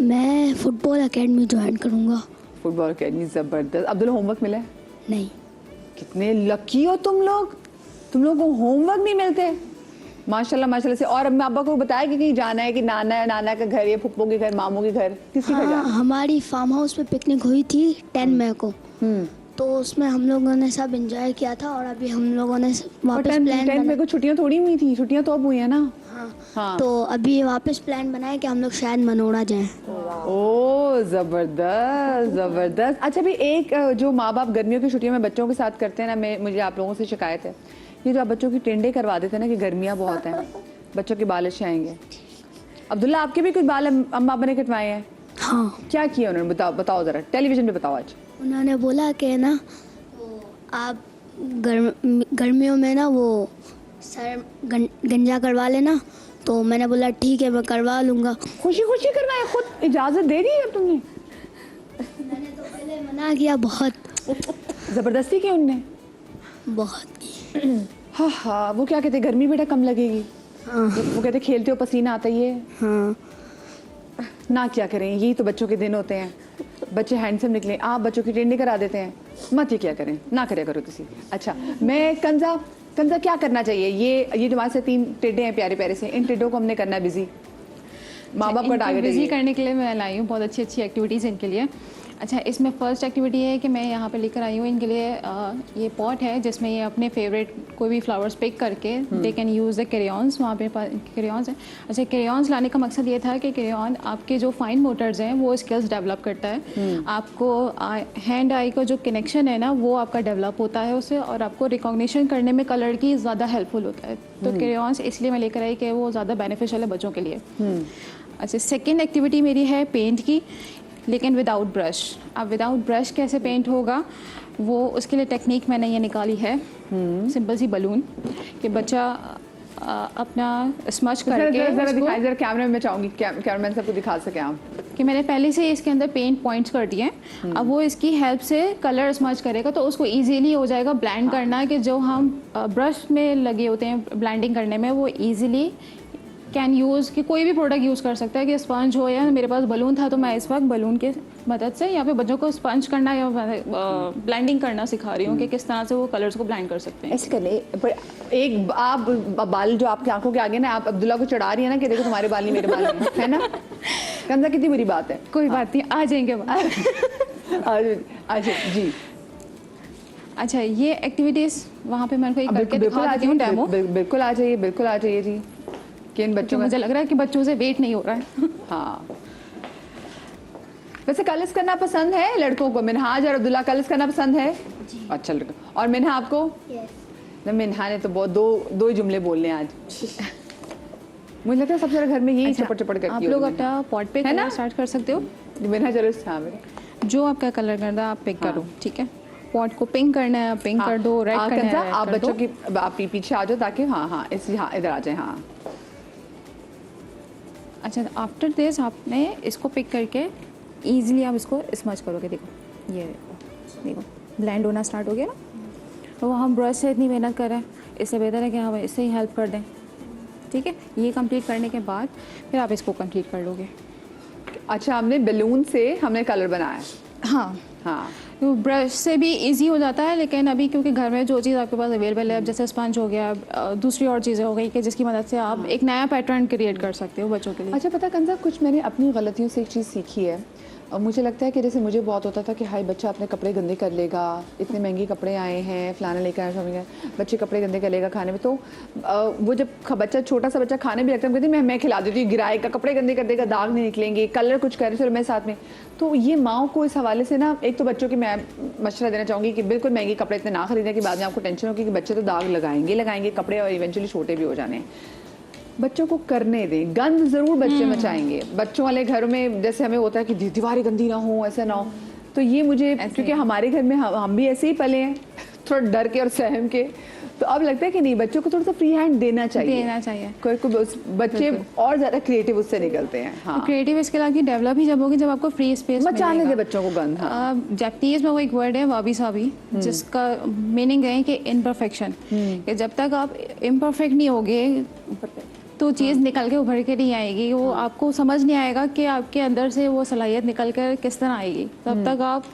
मैं फुटबॉल एकेडमी ज्वाइन करूँगा। फुटबॉल अकेडमी, जबरदस्त। अब्दुल्ला होमवर्क मिला है? नहीं, कितने लकी हो तुम लोग को होमवर्क नहीं मिलते। माशाल्लाह माशाल्लाह से। और अम्मा अब्बा को बताया कि कहीं जाना है कि नाना का घर या फुप्पो के घर, मामू के घर, किसी घर हाँ, जाना? हमारी फार्म हाउस पे पिकनिक हुई थी 10 मई को। तो उसमें हम लोगों ने सब एंजॉय किया था और अभी हम लोगों ने वापस प्लान 10 में को छुट्टियां थोड़ी हुई थी, छुट्टियां तो अब हुई है ना। हाँ। तो अभी वापस प्लान बनाए कि हम लोग शायद मनोड़ा जाएं। ओ जबरदस्त जबरदस्त। अच्छा भी एक जो माँ बाप गर्मियों की छुट्टियों में बच्चों के साथ करते हैं ना, मुझे आप लोगों से शिकायत है, ये जो आप बच्चों की टेंडे करवा देते हैं ना कि गर्मियाँ बहुत हैं, बच्चों के बाल अच्छे आएंगे। अब्दुल्ला आपके भी कुछ बाल अम्मा अब्बा ने कटवाए हैं? हाँ, क्या किया उन्होंने? बताओ जरा, टेलीविजन पे बताओ आज। उन्होंने बोला कि ना आप गर्मियों में ना वो सर गंजा करवा लेना। तो मैंने बोला ठीक है, मैं करवा लूँगा। खुशी खुशी करवाया, खुद इजाजत दे दी है तुमने? मैंने तो पहले मना किया, बहुत जबरदस्ती की उनने? बहुत की। हाँ हाँ, वो क्या कहते, गर्मी बेटा कम लगेगी। हाँ वो कहते खेलते हो पसीना आता ही है हाँ, ना, क्या करें, यही तो बच्चों के दिन होते हैं। बच्चे हैंडसम निकले, आप बच्चों की टेंडे करा देते हैं, मत ये क्या करें, ना करे करो किसी। अच्छा, मैं कंजा क्या करना चाहिए? ये जो हमारे से 3 टेड्डे हैं प्यारे प्यारे से, इन टेड्डों को हमने करना है बिजी। माँ बाप का टारगेट बिजी है करने के लिए मैं लाई हूँ बहुत अच्छी एक्टिविटीज़ इनके लिए। अच्छा, इसमें फर्स्ट एक्टिविटी है कि मैं यहाँ पे लेकर आई हूँ इनके लिए ये पॉट है जिसमें ये अपने फेवरेट कोई भी फ्लावर्स पिक करके they can use the crayons. वहाँ पे क्रेयॉन्स हैं। अच्छा, क्रेयॉन्स लाने का मकसद ये था कि क्रेयॉन आपके जो फाइन मोटर्स हैं वो स्किल्स डेवलप करता है। आपको हैंड आई का जो कनेक्शन है ना वो आपका डेवलप होता है उससे, और आपको रिकॉग्निशन करने में कलर की ज़्यादा हेल्पफुल होता है। तो क्रेयॉन्स इसलिए मैं लेकर आई कि वो ज़्यादा बेनिफिशियल है बच्चों के लिए। अच्छा, सेकेंड एक्टिविटी मेरी है पेंट की, लेकिन विदाउट ब्रश। अब विदाउट ब्रश कैसे पेंट होगा, वो उसके लिए टेक्निक मैंने ये निकाली है, सिंपल सी बलून कि बच्चा अपना स्मच करके जरा उसको- दिखाई, जरा कैमरे में चाहूंगी कैमरामैन सबको दिखा सके आप कि मैंने पहले से इसके अंदर पेंट पॉइंट्स कर दिए हैं। अब वो इसकी हेल्प से कलर स्मच करेगा तो उसको इजीली हो जाएगा ब्लेंड करना, कि जो हम ब्रश में लगे होते हैं ब्लेंडिंग करने में वो इजीली कैन यूज़, कि कोई भी प्रोडक्ट यूज़ कर सकता है, कि स्पंज हो या मेरे पास बलून था तो मैं इस वक्त बलून के मदद से यहाँ पे बच्चों को स्पंज करना या ब्लेंडिंग करना सिखा रही हूँ कि किस तरह से वो कलर्स को ब्लेंड कर सकते हैं। ऐसे कर ले। पर एक आप बाल जो आपकी आंखों के आगे ना, आप अब्दुल्ला को चढ़ा रही है ना कि देखो तुम्हारे बाल नहीं मेरे बाल हैं, है ना? कंजा कितनी बुरी बात है। कोई बात नहीं, आ जाएंगे अच्छा जी। अच्छा, ये एक्टिविटीज़ वहाँ पे मैं उनको करके बिल्कुल दिखा आ देती हूँ डेमो। जाइए, बिल्कुल आ जाइए, बिल्कुल आ जाइए जी। कि इन बच्चों मुझे लग रहा है कि बच्चों से वेट नहीं हो रहा है। हाँ, वैसे कलर्स करना पसंद है लड़कों को? मिनहाज और अब्दुल्ला कलर्स करना पसंद है? अच्छा लड़का। और मिनहा आपको? ना, मिनहा ने तो बहुत दो ही जुमले बोलने आज। मुझे लगता है सब जगह घर में यही अच्छा, चपड़ चपड़ करती आप होगी लोग मिनहा। अपना पॉट पे है ना? करना स्टार्ट कर सकते हो। मिनहा जरूर हाँ मेरे। जो आपका कलर करना है आप पिक हाँ। करो, ठीक है। पॉट को पिंक करना है, पिंक हाँ, कर दो, रेड करना कंजा, है, आप कर दो। बच्चों की आप पीछे आ जाओ ताकि हाँ इधर आ जाए। हाँ, अच्छा, आफ्टर दिस आपने इसको पिक करके इजीली आप इसको स्मच करोगे। देखो ये देखो ब्लेंड होना स्टार्ट हो गया ना। तो हम ब्रश से इतनी मेहनत कर रहे हैं, इससे बेहतर है कि हम इससे ही हेल्प कर दें, ठीक है। ये कंप्लीट करने के बाद फिर आप इसको कंप्लीट कर लोगे। अच्छा, हमने बैलून से हमने कलर बनाया। हाँ, हाँ, तो ब्रश से भी इजी हो जाता है, लेकिन अभी क्योंकि घर में जो चीज़ आपके पास अवेलेबल है, जैसे स्पंज हो गया, दूसरी और चीज़ें हो गई कि जिसकी मदद से आप एक नया पैटर्न क्रिएट कर सकते हो बच्चों के लिए। अच्छा पता कंजा, कुछ मैंने अपनी गलतियों से एक चीज़ सीखी है। और मुझे लगता है कि जैसे मुझे बहुत होता था कि हाय बच्चा अपने कपड़े गंदे कर लेगा, इतने महंगे कपड़े आए हैं, फलाना लेकर आए हैं, बच्चे कपड़े गंदे कर लेगा खाने में। तो वो जब बच्चा छोटा सा बच्चा खाने भी लगता है, कहती मैं खिला देती हूँ, गिराएगा, कपड़े गंदे कर देगा, दाग नहीं निकलेंगे, कलर कुछ करे चलो मैं साथ में। तो ये माओ को इस हवाले से ना, एक तो बच्चों की मैं मशवरा देना चाहूँगी कि बिल्कुल महंगे कपड़े इतने ना खरीदें कि बाद में आपको टेंशन होगी कि बच्चे तो दाग लगाएंगे कपड़े और इवेंचुअली छोटे भी हो जाने हैं। बच्चों को करने दें, गंद जरूर बच्चे मचाएंगे। बच्चों वाले घरों में जैसे हमें होता है कि दीवारें गंदी ना हो, ऐसा ना हो, तो ये मुझे, क्योंकि हमारे घर में हम भी ऐसे ही पले हैं, थोड़ा डर के और सहम के, तो अब लगता है कि नहीं, बच्चों को थोड़ा सा फ्री हैंड देना चाहिए। कोई बच्चे और ज्यादा क्रिएटिव उससे निकलते हैं। हाँ, क्रिएटिव इसके अलावा डेवलप ही जब होगी जब आपको फ्री स्पेस मचाने दे बच्चों को गन। जापानीज में वो एक वर्ड है वाबी साबी, जिसका मीनिंग है कि इम्परफेक्शन, कि जब तक आप इम्परफेक्ट नहीं होगे तो चीज़ निकल के उभर के नहीं आएगी, वो आपको समझ नहीं आएगा कि आपके अंदर से वो सलाहियत निकल कर किस तरह आएगी। तब तक आप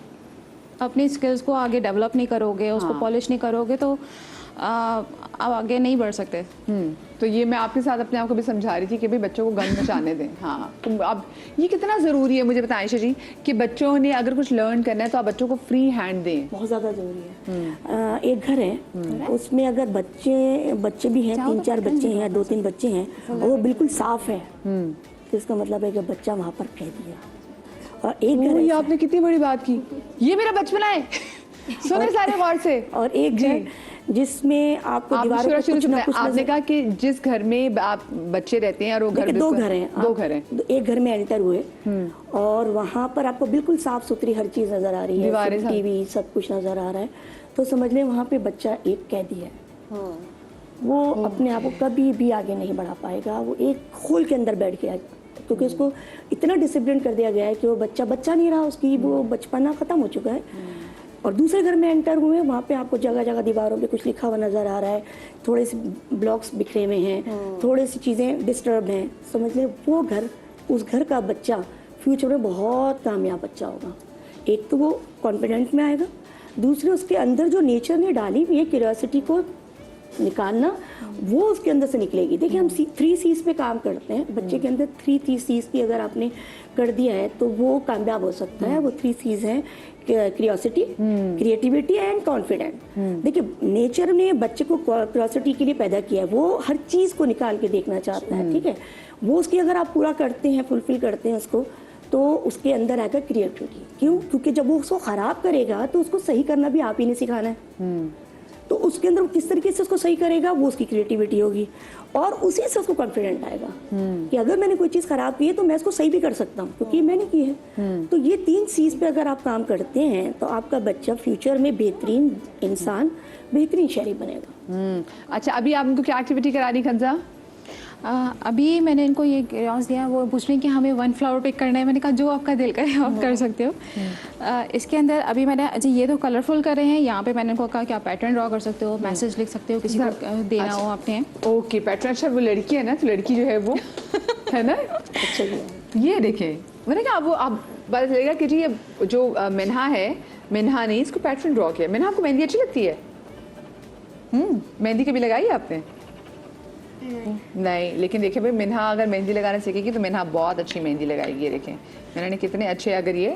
अपनी स्किल्स को आगे डेवलप नहीं करोगे, उसको पॉलिश नहीं करोगे, तो आप आगे नहीं बढ़ सकते। तो ये मैं आपके साथ अपने आप को भी समझा रही थी कि भाई बच्चों को गन मचाने दें। हाँ, तो अब ये कितना ज़रूरी है, मुझे बताएं आयशा जी, कि बच्चों ने अगर कुछ लर्न करना है तो आप बच्चों को फ्री हैंड दें। बहुत ज़्यादा ज़रूरी है। एक घर है, उसमें अगर बच्चे भी हैं, 3-4 बच्चे हैं या 2-3 बच्चे हैं और वो बिल्कुल साफ है, तो इसका मतलब है कि बच्चा वहाँ पर कैदी है। और एक घर, ये आपने कितनी बड़ी बात की, ये मेरा बचपना है। सुने सारे गौर से। और एक घर जिसमें आपको दीवारों पर कुछ ना कुछ आपने कहा कि जिस घर में आप बच्चे रहते हैं और वो घर, 2 घर हैं, 2 घर हैं, एक घर में एंटर हुए और वहाँ पर आपको बिल्कुल साफ सुथरी हर चीज नजर आ रही है, टीवी सब कुछ नजर आ रहा है, तो समझ लें वहाँ पे बच्चा एक कैदी है। वो अपने आप को कभी भी आगे नहीं बढ़ा पाएगा, वो एक खोल के अंदर बैठ गया, क्योंकि उसको इतना डिसिप्लिन कर दिया गया है कि वो बच्चा नहीं रहा, उसकी वो बचपना खत्म हो चुका है। और दूसरे घर में एंटर हुए, वहाँ पे आपको जगह जगह दीवारों पे कुछ लिखा हुआ नज़र आ रहा है, थोड़े से ब्लॉक्स बिखरे हुए हैं, थोड़ी सी चीज़ें डिस्टर्ब हैं, समझ लें वो घर, उस घर का बच्चा फ्यूचर में बहुत कामयाब बच्चा होगा। एक तो वो कॉन्फिडेंट में आएगा, दूसरे उसके अंदर जो नेचर ने डाली हुई है क्यूरियोसिटी को निकालना, वो उसके अंदर से निकलेगी। देखिए, हम 3 C's पे काम करते हैं, बच्चे के अंदर 3 C's की अगर आपने कर दिया है तो वो कामयाब हो सकता है। वो 3 C's हैं, क्यूरियोसिटी, क्रिएटिविटी एंड कॉन्फिडेंट। देखिए, नेचर ने बच्चे को क्यूरियोसिटी के लिए पैदा किया है, वो हर चीज़ को निकाल के देखना चाहता है, ठीक है। वो उसकी अगर आप पूरा करते हैं, फुलफिल करते हैं उसको, तो उसके अंदर आएगा क्रिएटिविटी। क्यों? क्योंकि जब वो उसको ख़राब करेगा तो उसको सही करना भी आप ही ने सिखाना है। तो उसके अंदर किस तरीके से उसको सही करेगा, वो उसकी क्रिएटिविटी होगी, और उसी से उसको कॉन्फिडेंट आएगा कि अगर मैंने कोई चीज़ खराब की है तो मैं इसको सही भी कर सकता हूँ, क्योंकि मैंने की है। तो ये 3 चीज़ पे अगर आप काम करते हैं तो आपका बच्चा फ्यूचर में बेहतरीन इंसान, बेहतरीन शहरी बनेगा। अच्छा, अभी आप उनको क्या एक्टिविटी करा रही खंजा? अभी मैंने इनको ये क्यूरियोस दिया, वो पूछ रहे हैं कि हमें 1 फ्लावर पिक करना है। मैंने कहा जो आपका दिल करे आप कर सकते हो। इसके अंदर अभी मैंने, अच्छा ये तो कलरफुल कर रहे हैं, यहाँ पे मैंने इनको कहा कि आप पैटर्न ड्रॉ कर सकते हो, मैसेज लिख सकते हो, किसी को देना हो आपने। Okay, pattern. अच्छा, वो लड़की है ना, तो लड़की जो है वो है ना, अच्छा ये देखें, मैंने कहा वो आप पता चलेगा कि जी ये जो मिन्हा है, मिन्हा ने इसको पैटर्न ड्रॉ किया। मिन्हा, आपको मेहंदी अच्छी लगती है? मेहंदी कभी लगाई है आपने? नहीं, लेकिन देखिए भाई, मिन्हा अगर मेहंदी लगाना सीखेगी तो मिन्हा बहुत अच्छी मेहंदी लगाएगी। ये देखें मिन्हा ने कितने अच्छे, अगर ये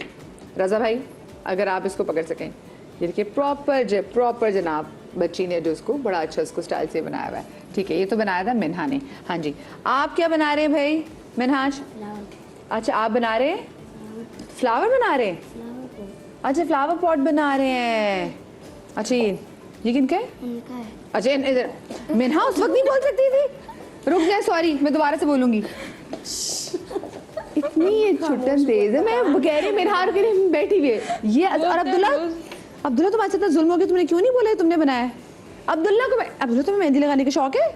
रज़ा भाई अगर आप इसको पकड़ सकें, ये देखिए प्रॉपर जनाब बच्ची ने जो उसको बड़ा अच्छा उसको स्टाइल से बनाया हुआ है। ठीक है, ये तो बनाया था मिन्हा ने। हाँ जी, आप क्या बना रहे हैं भाई मिन्हाज? अच्छा, आप बना रहे हैं फ्लावर बना रहे हैं? अच्छा, फ्लावर पॉट बना रहे हैं। अच्छा, ये किनका है? उनका है। अच्छा, इधर मिन्हा उस वक्त नहीं बोल सकती थी, रुक जाए, सॉरी, मैं दोबारा से बोलूंगी। इतनी ये छुट्टन तेज है, मैं कह रही मिन्हा के लिए बैठी हुई है ये। और अब्दुल्ला तुम्हारे साथ जुल्म हो गया, तुमने क्यों नहीं बोला तुमने बनाया है? अब्दुल्ला तुम्हें मेहंदी लगाने का शौक है?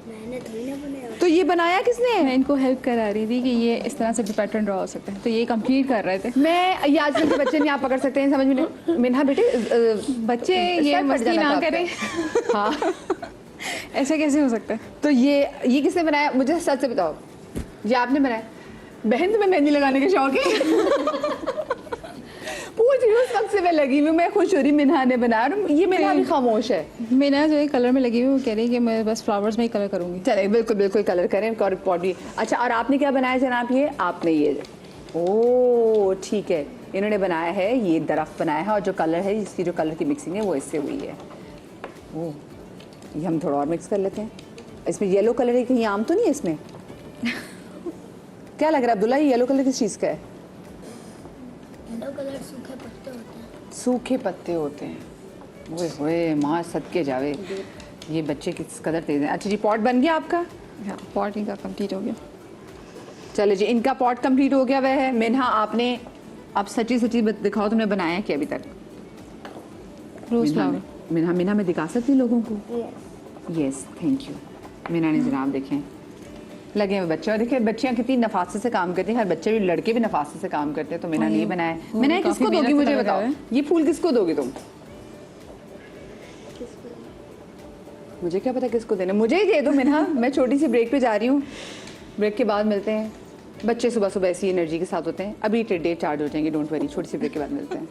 मैंने थोड़ी ना बनाया। तो ये बनाया किसने? मैं इनको हेल्प करा रही थी कि ये इस तरह से भी पैटर्न ड्रॉ हो सकता है, तो ये कंप्लीट कर रहे थे। मैं ये आजकल के बच्चे नहीं आप पकड़ सकते हैं, समझ में नहीं। मिन्हा बेटे, बच्चे ये मस्ती ना करें। हाँ ऐसे कैसे हो सकता है? तो ये किसने बनाया, मुझे सच से बताओ, ये आपने बनाया? बहन तुम्हें मेहंदी लगाने का शौक है? पूछ रही हूँ, उस वक्त से मैं लगी हुई, मैं खुश हो रही मिन्हा ने बनाया, और ये मिन्हा भी खामोश है। मीना जो है कलर में लगी हुई, वो कह रही है कि मैं बस फ्लावर्स में ही कलर करूँगी। चले, बिल्कुल कलर करें, और पॉट भी। अच्छा, और आपने क्या बनाया जनाब? ये आपने ये, ओ ठीक है, इन्होंने बनाया है ये दरख्त बनाया है, और जो कलर है, इसकी जो कलर की मिक्सिंग है वो इससे हुई है। ओह, ये हम थोड़ा और मिक्स कर लेते हैं। इसमें येलो कलर है, कहीं आम तो नहीं है इसमें? क्या लग रहा है अब्दुल्ला, ये येलो कलर किस चीज़ का है? येलो कलर सूखे पत्ते होते हैं। सूखे पत्ते होते हैं। ओए होए, माँ सदके जावे, ये बच्चे किस कदर तेज हैं। अच्छा जी, पॉट बन गया आपका? हाँ, पॉट इनका कंप्लीट हो गया। चलो जी, इनका पॉट कंप्लीट हो गया। वह है मिन्हा, आपने अब सच्ची सच्ची दिखाओ तुमने बनाया क्या अभी तक? रोज मिन्हा फ्लावर। मिन्हा मिन्हा मैं दिखा सकती हूँ लोगों को? Yes thank you. मिन्हा ने जनाब देखें लगे हुए बच्चे, और देखिए बच्चियाँ कितनी नफासत से काम करती हैं, हर बच्चे भी लड़के भी नफासत से काम करते हैं। तो मिन्हा ने ये बनाया है। वो मिन्हा ये काफी किसको दोगी मेहनत मुझे लगा बताओ, है। ये फूल किसको दोगी तुम? मुझे क्या पता किसको देना, मुझे ही दे दो मिन्हा। मैं छोटी सी ब्रेक पे जा रही हूँ, ब्रेक के बाद मिलते हैं। बच्चे सुबह सुबह ऐसी एनर्जी के साथ होते हैं, अभी डे चार्ज हो जाएंगे, डोंट वरी। छोटी सी ब्रेक के बाद मिलते हैं।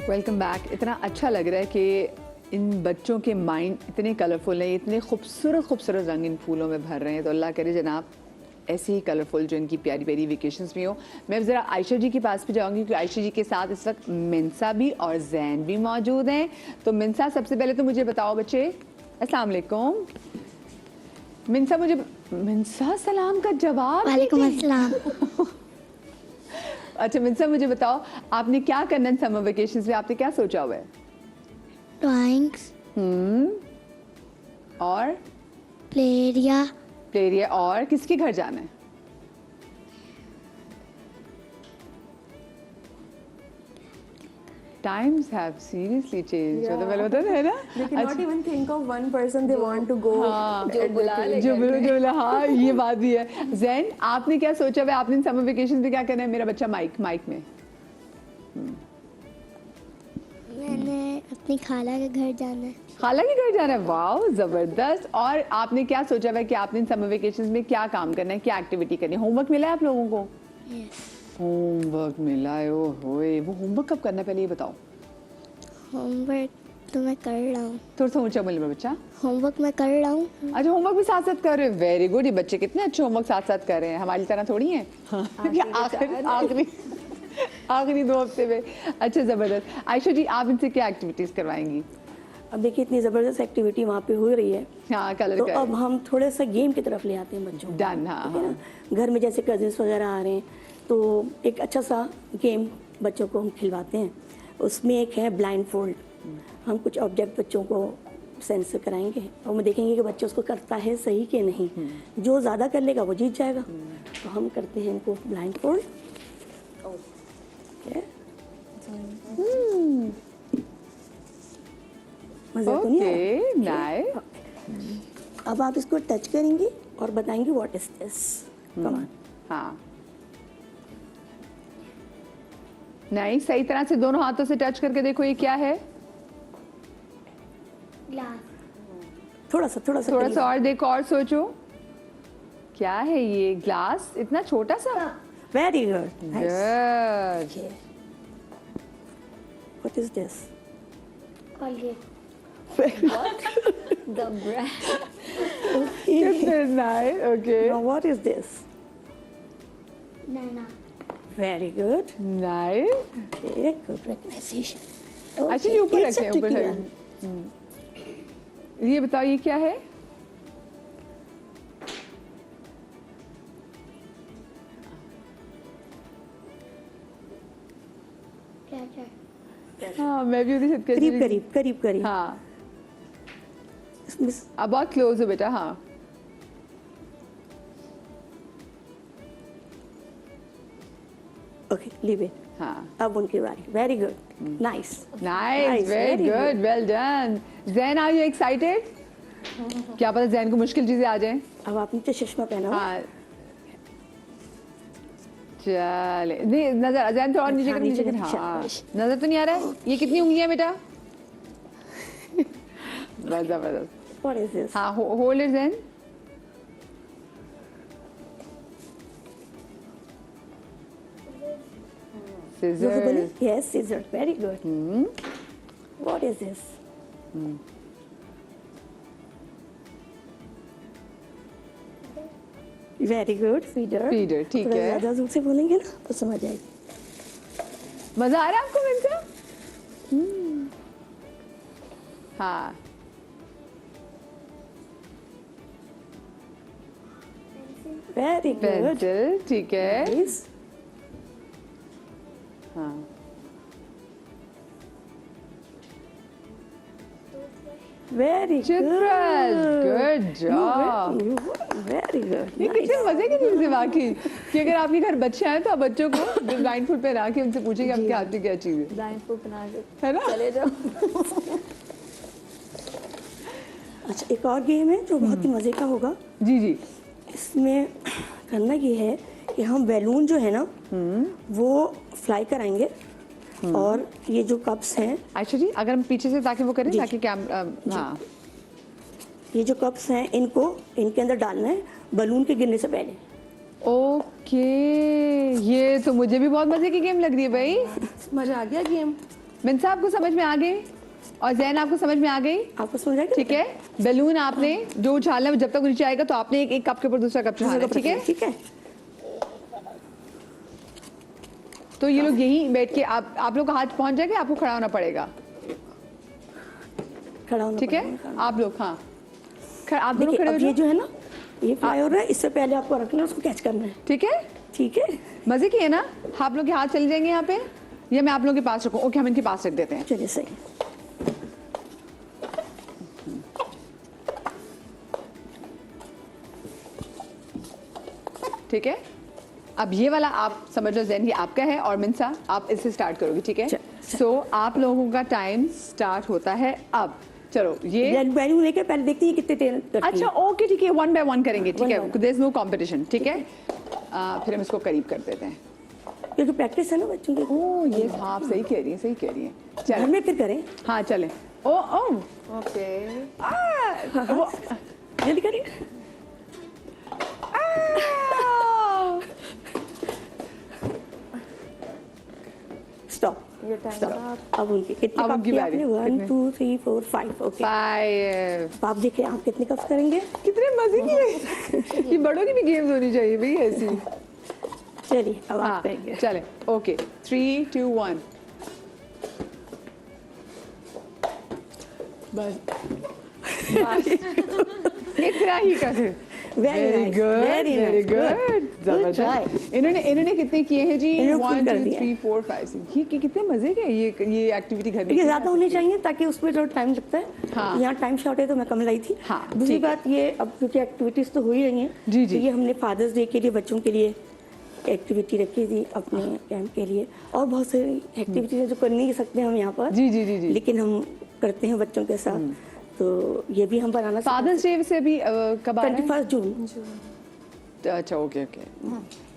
Welcome back. इतना अच्छा लग रहा है कि इन बच्चों के माइंड इतने कलरफुल हैं, इतने खूबसूरत खूबसूरत रंग इन फूलों में भर रहे हैं। तो अल्लाह करे जनाब ऐसे ही कलरफुल जो इनकी प्यारी प्यारी वेकेशंस में हो। मैं ज़रा आयशा जी के पास भी जाऊंगी क्योंकि आयशा जी के साथ इस वक्त मिनसा भी और जैन भी मौजूद हैं। तो मिनसा सबसे पहले तो मुझे बताओ बच्चे, अस्सलाम वालेकुम। मिनसा सलाम का जवाब वालेकुम देती। अस्सलाम। अच्छा मिनसा मुझे बताओ आपने क्या करना है समर वेकेशंस में, आपने क्या सोचा हुआ है? ड्राइंग्स, और प्ले एरिया, प्ले एरिया, और किसके घर जाना है? Times have seriously changed. तो पहले होता है ना? They cannot even think of one person they want to go. जो बुला ले जो बोलो हाँ ये बात भी है। जैन आपने क्या सोचा हुआ है, आपने समर वेकेशन में क्या करना है? मेरा बच्चा माइक में। मैंने अपनी खाला के घर जाना है। खाला के घर जाना है, वाओ जबरदस्त। और आपने क्या सोचा हुआ है कि आपने समर वेकेशन में क्या काम करना है, क्या एक्टिविटी करनी है? होमवर्क मिला है आप लोगों को? यस। होमवर्क मिला है, ओ होए। वो होमवर्क कब करना है पहले ये बताओ। होमवर्क तो मैं कर रहा हूँ। थोड़ा सा ऊंचा बोले मेरा बच्चा। होमवर्क मैं कर रहा हूँ। अच्छा होमवर्क भी साथ साथ कर रहे हो, वेरी गुड। ये बच्चे कितने अच्छे होमवर्क साथ साथ कर रहे हैं, हमारी तरह थोड़ी हैं। आखिरी 2 हफ्ते में। अच्छा जबरदस्त। आयशा जी आप इनसे क्या एक्टिविटीज करवाएंगी? अब देखिए इतनी ज़बरदस्त एक्टिविटी वहाँ पे हो रही है, हाँ कलर तो कर। अब हम थोड़ा सा गेम की तरफ ले आते हैं बच्चों को। डन, हाँ ठीक है हाँ। ना? घर में जैसे कजिन्स वगैरह आ रहे हैं तो एक अच्छा सा गेम बच्चों को हम खिलवाते हैं। उसमें एक है ब्लाइंड फोल्ड। हम कुछ ऑब्जेक्ट बच्चों को सेंस कराएंगे और हम देखेंगे कि बच्चा उसको करता है सही कि नहीं। जो ज़्यादा कर लेगा वो जीत जाएगा। तो हम करते हैं इनको ब्लाइंड फोल्ड। मज़ा तो नहीं आ रहा? Okay nice. अब आप इसको टच करेंगे और बताएंगे what is this. Come on. हाँ नहीं, सही तरह से दोनों हाथों से टच करके देखो ये क्या है। ग्लास। थोड़ा सा थोड़ा सा और देखो और सोचो क्या है ये। ग्लास इतना छोटा सा। Very good. Good. What is this? Colgate. The brand. Nice okay Now what is this? Naina. Very good. Nice. Okay, good recognition. अच्छा ये ऊपर It's a रखे हैं, ऊपर tricky रखे। one. ये बताओ ये क्या है? क्या? हाँ मैं भी उधर छत करीब। हाँ इसमें अब बहुत क्लोज हो बेटा। हाँ okay, leave it. हाँ अब उनकी बारी। Very good. Nice. Nice very very good well done. Jain are you excited? क्या पता जैन को मुश्किल चीजें आ जाएं। अब आप नीचे चश्मा पहनाओ। हाँ चले नहीं नजर जैन थोड़ा नीचे कर नीचे कर। हाँ शाबाश। नजर तो नहीं आ रहा है। ये कितनी उंगलियां बेटा? बस जबरदस्त। What is this? हाँ hold it Jain. Visible? Scissors. Yes, scissors. Very good. What is this? Very good, feeder. Feeder, ठीक थोड़ा है। ज़्यादा जोर से बोलेंगे ना तो समझ आएगी। मजा आ रहा है आपको मिनसा? हाँ, वेरी गुड, पेंसिल, ठीक है। नाइस। हाँ, वेरी चित्रल, गुड जॉब। Very good. ये कितने मजे की चीज है वाकई कि अगर आपके घर बच्चे आए तो आप बच्चों को ब्लाइंड फुट पे रख के उनसे पूछेंगे आपके हाथ में क्या चीज है, ब्लाइंड फुट बना के है ना? चले जाओ। अच्छा, एक और गेम है जो बहुत ही मज़े का होगा। जी जी, इसमें करना ये है कि हम बैलून जो है ना वो फ्लाई कराएंगे और ये जो कप्स हैं, आयशा जी अगर हम पीछे से ताकि वो करें जी, ताकि कैमरा, हाँ ये जो कप्स हैं इनको इनके अंदर डालना है बलून के गिरने से पहले। ओके, ये तो मुझे भी बहुत मजे की गेम लग रही है भाई। मजा आ गया गेम। मिनसा आपको समझ में आ गई और जैन आपको समझ में आ गई? आपको समझ आएगा? ठीक है, बैलून आपने जो उछालना है जब तक नीचे आएगा तो आपने एक कप के ऊपर दूसरा कप चढ़ाना है, ठीक है? ठीक है। तो ये लोग यहीं बैठ के आप लोग का हाथ पहुंच जाएगा, आपको खड़ा होना पड़ेगा, खड़ा होना ठीक है? पड़ेगा। आप लोग, हाँ आप दोनों देखिए, खड़े हो अब ये जाओ, जो है ना ये फ्लाई हो रहा है, इससे पहले आपको रखना है, उसको कैच करना है। ठीक है? ठीक है, मजे की है ना? आप लोग के हाथ चले जाएंगे यहाँ पे या मैं आप लोगों के पास रखूं? ओके, हम इनके पास रख देते हैं। चलिए सही। ठीक है, अब ये वाला आप समझ लो जैन ये आपका है और मिनसा आप इससे स्टार्ट करोगे, ठीक है? सो आप लोगों का टाइम स्टार्ट होता है अब। चलो ये बैलून लेके पहले देखते हैं कितने तेल करती है। अच्छा, ओके ठीक है, 1 by 1 करेंगे, ठीक है? One by there is no competition, ठीक है? फिर हम इसको करीब कर देते हैं। क्योंकि प्रैक्टिस है ना बच्चों की। ओह ये हाँ, आप सही कह रही हैं, सही कह रही हैं। घर चलो में फिर करें। हाँ चलें। ओ ओके, जल्दी करिए। स्टॉप। अब उनकी कितने अब कप उनकी किए बारी। आपने? 1 कितने? 2 3 4 5। ओके, 5। आप देखिए आप कितने कप्स करेंगे। कितने मजे की है। ये बड़ों की भी गेम्स होनी चाहिए भाई ऐसी। चलिए अब हाँ आप करेंगे। चले, ओके 3 2 1 बस इतना ही कर। Very nice, good, very very nice, good, good जबरदस्त। इन्होंने कितने किए हैं जी? इन्होंने खुद 1 कर 2 दिया। 3 4 5 6। ये कितने मजे के हैं ये एक्टिविटी घर में। ये ज़्यादा होने चाहिए ताकि उसमें थोड़ा टाइम लगता है। हाँ। यहाँ टाइम शॉर्ट है तो मैं कम लाई थी। हाँ, दूसरी ठीक है। बात ये, अब क्योंकि एक्टिविटीज़ तो हो ही रही हैं, जी, जी। तो ये हमने फादर्स डे के लिए बच्चों के लिए एक्टिविटी रखी थी अपने कैंप के लिए, और बहुत सारी एक्टिविटीज हैं जो कर नहीं सकते हम यहाँ पर। जी, जी, जी, जी। लेकिन हम करते हैं बच्चों के साथ, तो ये भी हम बनाना। फादर्स डे से भी कब आ रहा है? 21 जून। अच्छा ओके ओके,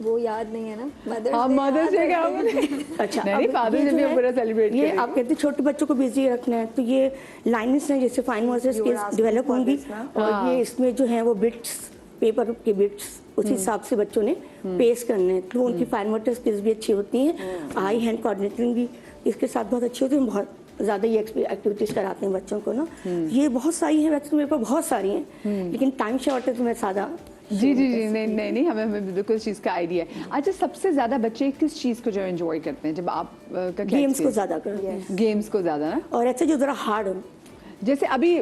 वो याद नहीं है ना, मदर्स हाँ मदर्स डे क्या अच्छा, नहीं अब फादर्स ये डे जो भी है, हम पूरा सेलिब्रेट ये करेंगे। आप कहते हैं छोटे बच्चों को बिजी रखना है, तो ये लाइन्स हैं जैसे फाइन मोटर स्किल्स डेवलप होंगी, और ये इसमें जो है वो बिट्स, पेपर के बिट्स उस हिसाब से बच्चों ने पेश करने हैं, तो उनकी फाइन मोटर स्किल्स भी अच्छी होती हैं, आई हैंड कोऑर्डिनेटिंग भी इसके साथ बहुत अच्छी होती है। बहुत ज़्यादा ये एक्टिविटीज़ कराते हैं बच्चों को ना। ये बहुत सारी हैं, वैसे मेरे पास बहुत सारी हैं, लेकिन टाइम शॉर्ट है तो मैं सादा। जी जी जी, नहीं हमें बिल्कुल इस चीज़ का आइडिया है। अच्छा, सबसे ज़्यादा बच्चे किस चीज़ को जो एंजॉय करते हैं जब आप का क्या गेम्स को experience? ज़्यादा करते हैं, गेम्स को ज़्यादा ना, और ऐसे जो ज़रा हार्ड हो। जैसे अभी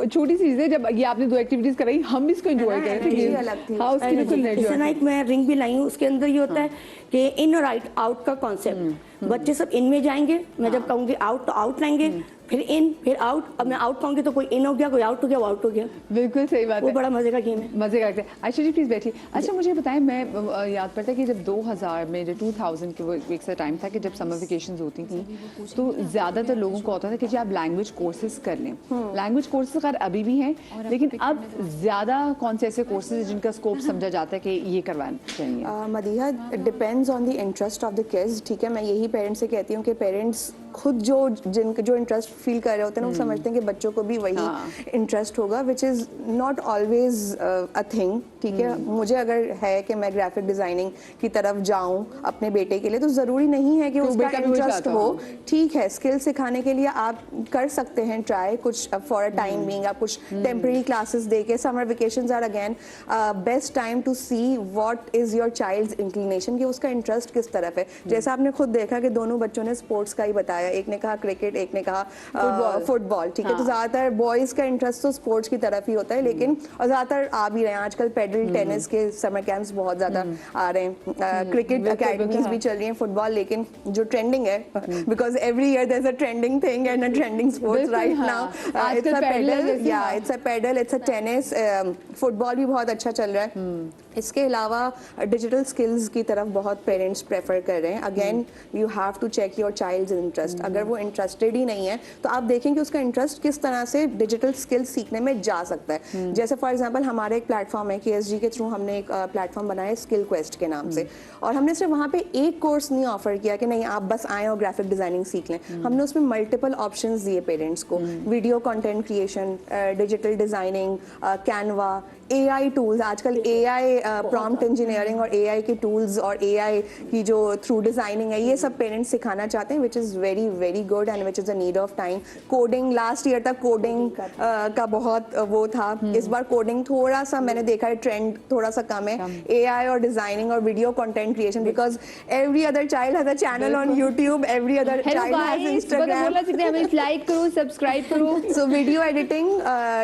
छोटी सी चीज़ है, जब ये आपने 2 एक्टिविटीज कराई हम भी इसको एंजॉय कर रहे थे, अलग थी। हाँ उसकी बिल्कुल जैसे ना एक मैं रिंग भी लाई हूँ, उसके अंदर ये होता है कि इन और आउट का कॉन्सेप्ट। बच्चे सब इन में जाएंगे, मैं जब कहूँगी आउट तो आउट लाएंगे, फिर इन फिर आउट। अब मैं आउट कहूँगी तो कोई इन हो गया, कोई आउट हो गया, वो आउट हो गया। बिल्कुल सही बात वो है, बड़ा मजे का गेम है। मजे करते हैं। अच्छा जी प्लीज बैठिए। अच्छा मुझे बताएं, मैं याद पड़ता है कि जब 2000 में जो 2000 के वो एक सा टाइम था कि जब समर वेकेशंस होती थी, तो ज़्यादातर लोगों को होता था कि जी आप लैंग्वेज कोर्सेज कर लें। लैंग्वेज कोर्सेज खैर अभी भी हैं, लेकिन अब ज़्यादा कौन से ऐसे कोर्सेज हैं जिनका स्कोप समझा जाता है कि ये करवाना चाहिए? Madiha, it depends depends on the interest of the kids, ठीक है। मैं यही पेरेंट्स से कहती हूँ कि पेरेंट्स खुद जो इंटरेस्ट फील कर रहे होते हैं ना, वो समझते हैं कि बच्चों को भी वही इंटरेस्ट होगा, which is not always a thing, ठीक है। मुझे अगर है कि मैं ग्राफिक डिज़ाइनिंग की तरफ जाऊं अपने बेटे के लिए, तो ज़रूरी नहीं है कि उसका इंटरेस्ट हो, ठीक है। स्किल सिखाने के लिए आप कर सकते हैं ट्राई, कुछ फॉर अ टाइम बीइंग आप कुछ टेम्परेरी क्लासेस दे के। Summer vacations are again best time to see what is your child's inclination, कि उसका इंटरेस्ट किस तरफ है। जैसा आपने खुद देखा कि दोनों बच्चों ने स्पोर्ट्स का ही बताया, एक ने कहा क्रिकेट, एक ने कहा फुटबॉल, ठीक है। तो ज्यादातर बॉयज का इंटरेस्ट तो स्पोर्ट्स की तरफ ही होता है, लेकिन और ज्यादातर आ भी रहे हैं आजकल, पेडल टेनिस के समर कैंप्स बहुत ज्यादा आ रहे हैं, क्रिकेट अकेडमीज भी चल रही हैं, फुटबॉल, लेकिन जो ट्रेंडिंग है, because every year there is a trending thing and a trending sports right now, it's a padel, या it's a padel, it's a tennis, football भी बहुत अच्छा चल रहा है। इसके अलावा डिजिटल स्किल्स की तरफ बहुत पेरेंट्स प्रेफर कर रहे हैं। Again you have to check your child's interest, अगर वो इंटरेस्टेड ही नहीं है तो आप देखें कि उसका इंटरेस्ट किस तरह से डिजिटल स्किल्स सीखने में जा सकता है। जैसे फॉर एग्जांपल हमारा एक प्लेटफॉर्म है, KSG के थ्रू हमने एक प्लेटफॉर्म बनाया है स्किल क्वेस्ट के नाम से, और हमने सिर्फ वहाँ पे एक कोर्स नहीं ऑफर किया कि नहीं आप बस आए और ग्राफिक डिजाइनिंग सीख लें। हमने उसमें मल्टीपल ऑप्शंस दिए पेरेंट्स को, video content creation, digital designing, Canva, AI tools, आजकल AI प्रॉम्प्ट इंजीनियरिंग और AI के टूल्स और AI की जो थ्रू डिजाइनिंग है, ये सब पेरेंट्स सिखाना चाहते हैं, which is very very good and which is a need of time. Coding, last year तक कोडिंग का बहुत वो था, इस बार कोडिंग थोड़ा सा मैंने देखा है ट्रेंड थोड़ा सा कम है। AI और डिजाइनिंग और video content creation, because every other child has a channel on YouTube, every other child has Instagram, like करो, सब्सक्राइब करो। So video editing,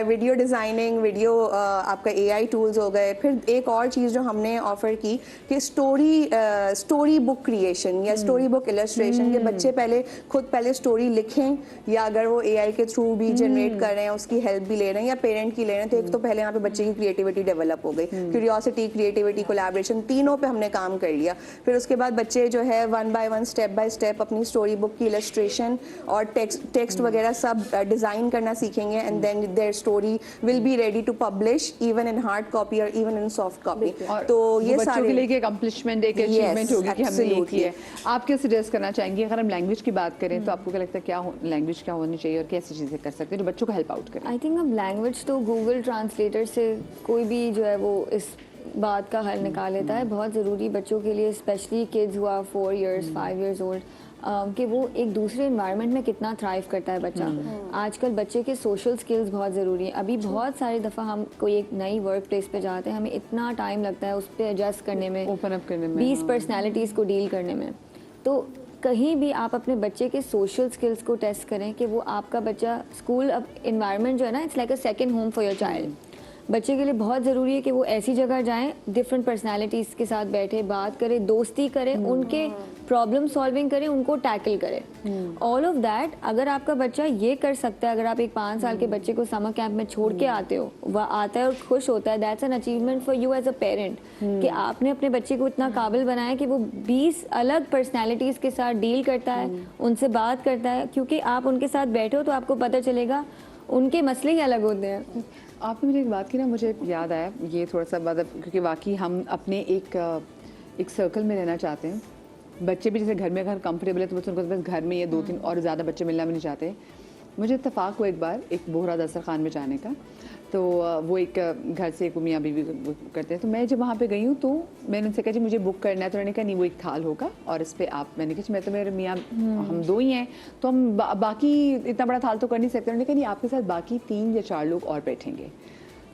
video designing, video आपका AI टूल्स हो गए। फिर एक और चीज़ जो हमने ऑफर की कि स्टोरी बुक क्रिएशन या स्टोरी बुक इलस्ट्रेशन, के बच्चे पहले स्टोरी लिखें, या अगर वो AI के थ्रू भी जनरेट कर रहे हैं, उसकी हेल्प भी ले रहे हैं या पेरेंट की ले रहे हैं, तो एक तो पहले यहाँ पे बच्चे की क्रिएटिविटी डेवलप हो गई, क्यूरियोसिटी, क्रिएटिविटी, कोलैबोरेशन, तीनों पे हमने काम कर लिया। फिर उसके बाद बच्चे जो है 1 by 1 स्टेप बाय स्टेप अपनी स्टोरी बुक की इलस्ट्रेशन और टेक्स्ट वगैरह सब डिजाइन करना सीखेंगे, and then their story will be ready to publish even in hard copy और इवन इन सॉफ्ट कॉपी। तो ये बच्चों के लिए एक अकम्पलिशमेंट, एक अचीवमेंट होगी कि हमने ये किया है। आप क्या सजेस्ट करना चाहेंगे, अगर हम लैंग्वेज की बात करें तो आपको क्या लगता है, क्या लैंग्वेज क्या होनी चाहिए और कैसी चीज़ें कर सकते हैं जो बच्चों को हेल्प आउट करें? आई थिंक अब लैंग्वेज तो गूगल ट्रांसलेटर से कोई भी जो है वो इस बात का हल निकाल लेता है। बहुत ज़रूरी बच्चों के लिए, स्पेशली किड्स हुआ 4 years 5 years ओल्ड, कि वो एक दूसरे इन्वायरमेंट में कितना थ्राइव करता है बच्चा। आजकल बच्चे के सोशल स्किल्स बहुत ज़रूरी हैं। अभी बहुत सारी दफ़ा हम कोई एक नई वर्क प्लेस पे जाते हैं, हमें इतना टाइम लगता है उस पर एडजस्ट करने में, ओपन अप करने में, 20 पर्सनैलिटीज़ को डील करने में। तो कहीं भी आप अपने बच्चे के सोशल स्किल्स को टेस्ट करें कि वो आपका बच्चा स्कूल इन्वायरमेंट जो है ना, it's like a second home for your child. बच्चे के लिए बहुत ज़रूरी है कि वो ऐसी जगह जाएं, डिफरेंट पर्सनालिटीज़ के साथ बैठे, बात करें, दोस्ती करें, उनके प्रॉब्लम सॉल्विंग करें, उनको टैकल करें। ऑल ऑफ दैट अगर आपका बच्चा ये कर सकता है, अगर आप एक 5 साल के बच्चे को समर कैंप में छोड़ के आते हो, वह आता है और खुश होता है, that's an achievement for you as a parent, कि आपने अपने बच्चे को इतना काबिल बनाया कि वो 20 अलग पर्सनैलिटीज़ के साथ डील करता है, उनसे बात करता है, क्योंकि आप उनके साथ बैठे हो तो आपको पता चलेगा उनके मसले ही अलग होते हैं। आपने मुझे एक बात की ना, मुझे याद आया ये थोड़ा सा मतलब, क्योंकि वाकई हम अपने एक सर्कल में रहना चाहते हैं। बच्चे भी जैसे घर में अगर कंफर्टेबल है तो उनको बस घर में ये 2-3 और ज़्यादा बच्चे मिलना भी नहीं चाहते। मुझे इत्तेफाक हुआ एक बार एक बोहरा दस्तरखान में जाने का, तो वो एक घर से एक मियाँ बीवी करते हैं। तो मैं जब वहाँ पे गई हूँ तो मैंने उनसे कहा जी मुझे बुक करना है, तो उन्होंने कहा नहीं वो एक थाल होगा और इस पर आप, मैंने कहा मैं तो मेरे मियाँ हम 2 ही हैं तो हम बाकी इतना बड़ा थाल तो कर नहीं सकते। उन्होंने कहा नहीं आपके साथ बाकी 3 या 4 लोग और बैठेंगे।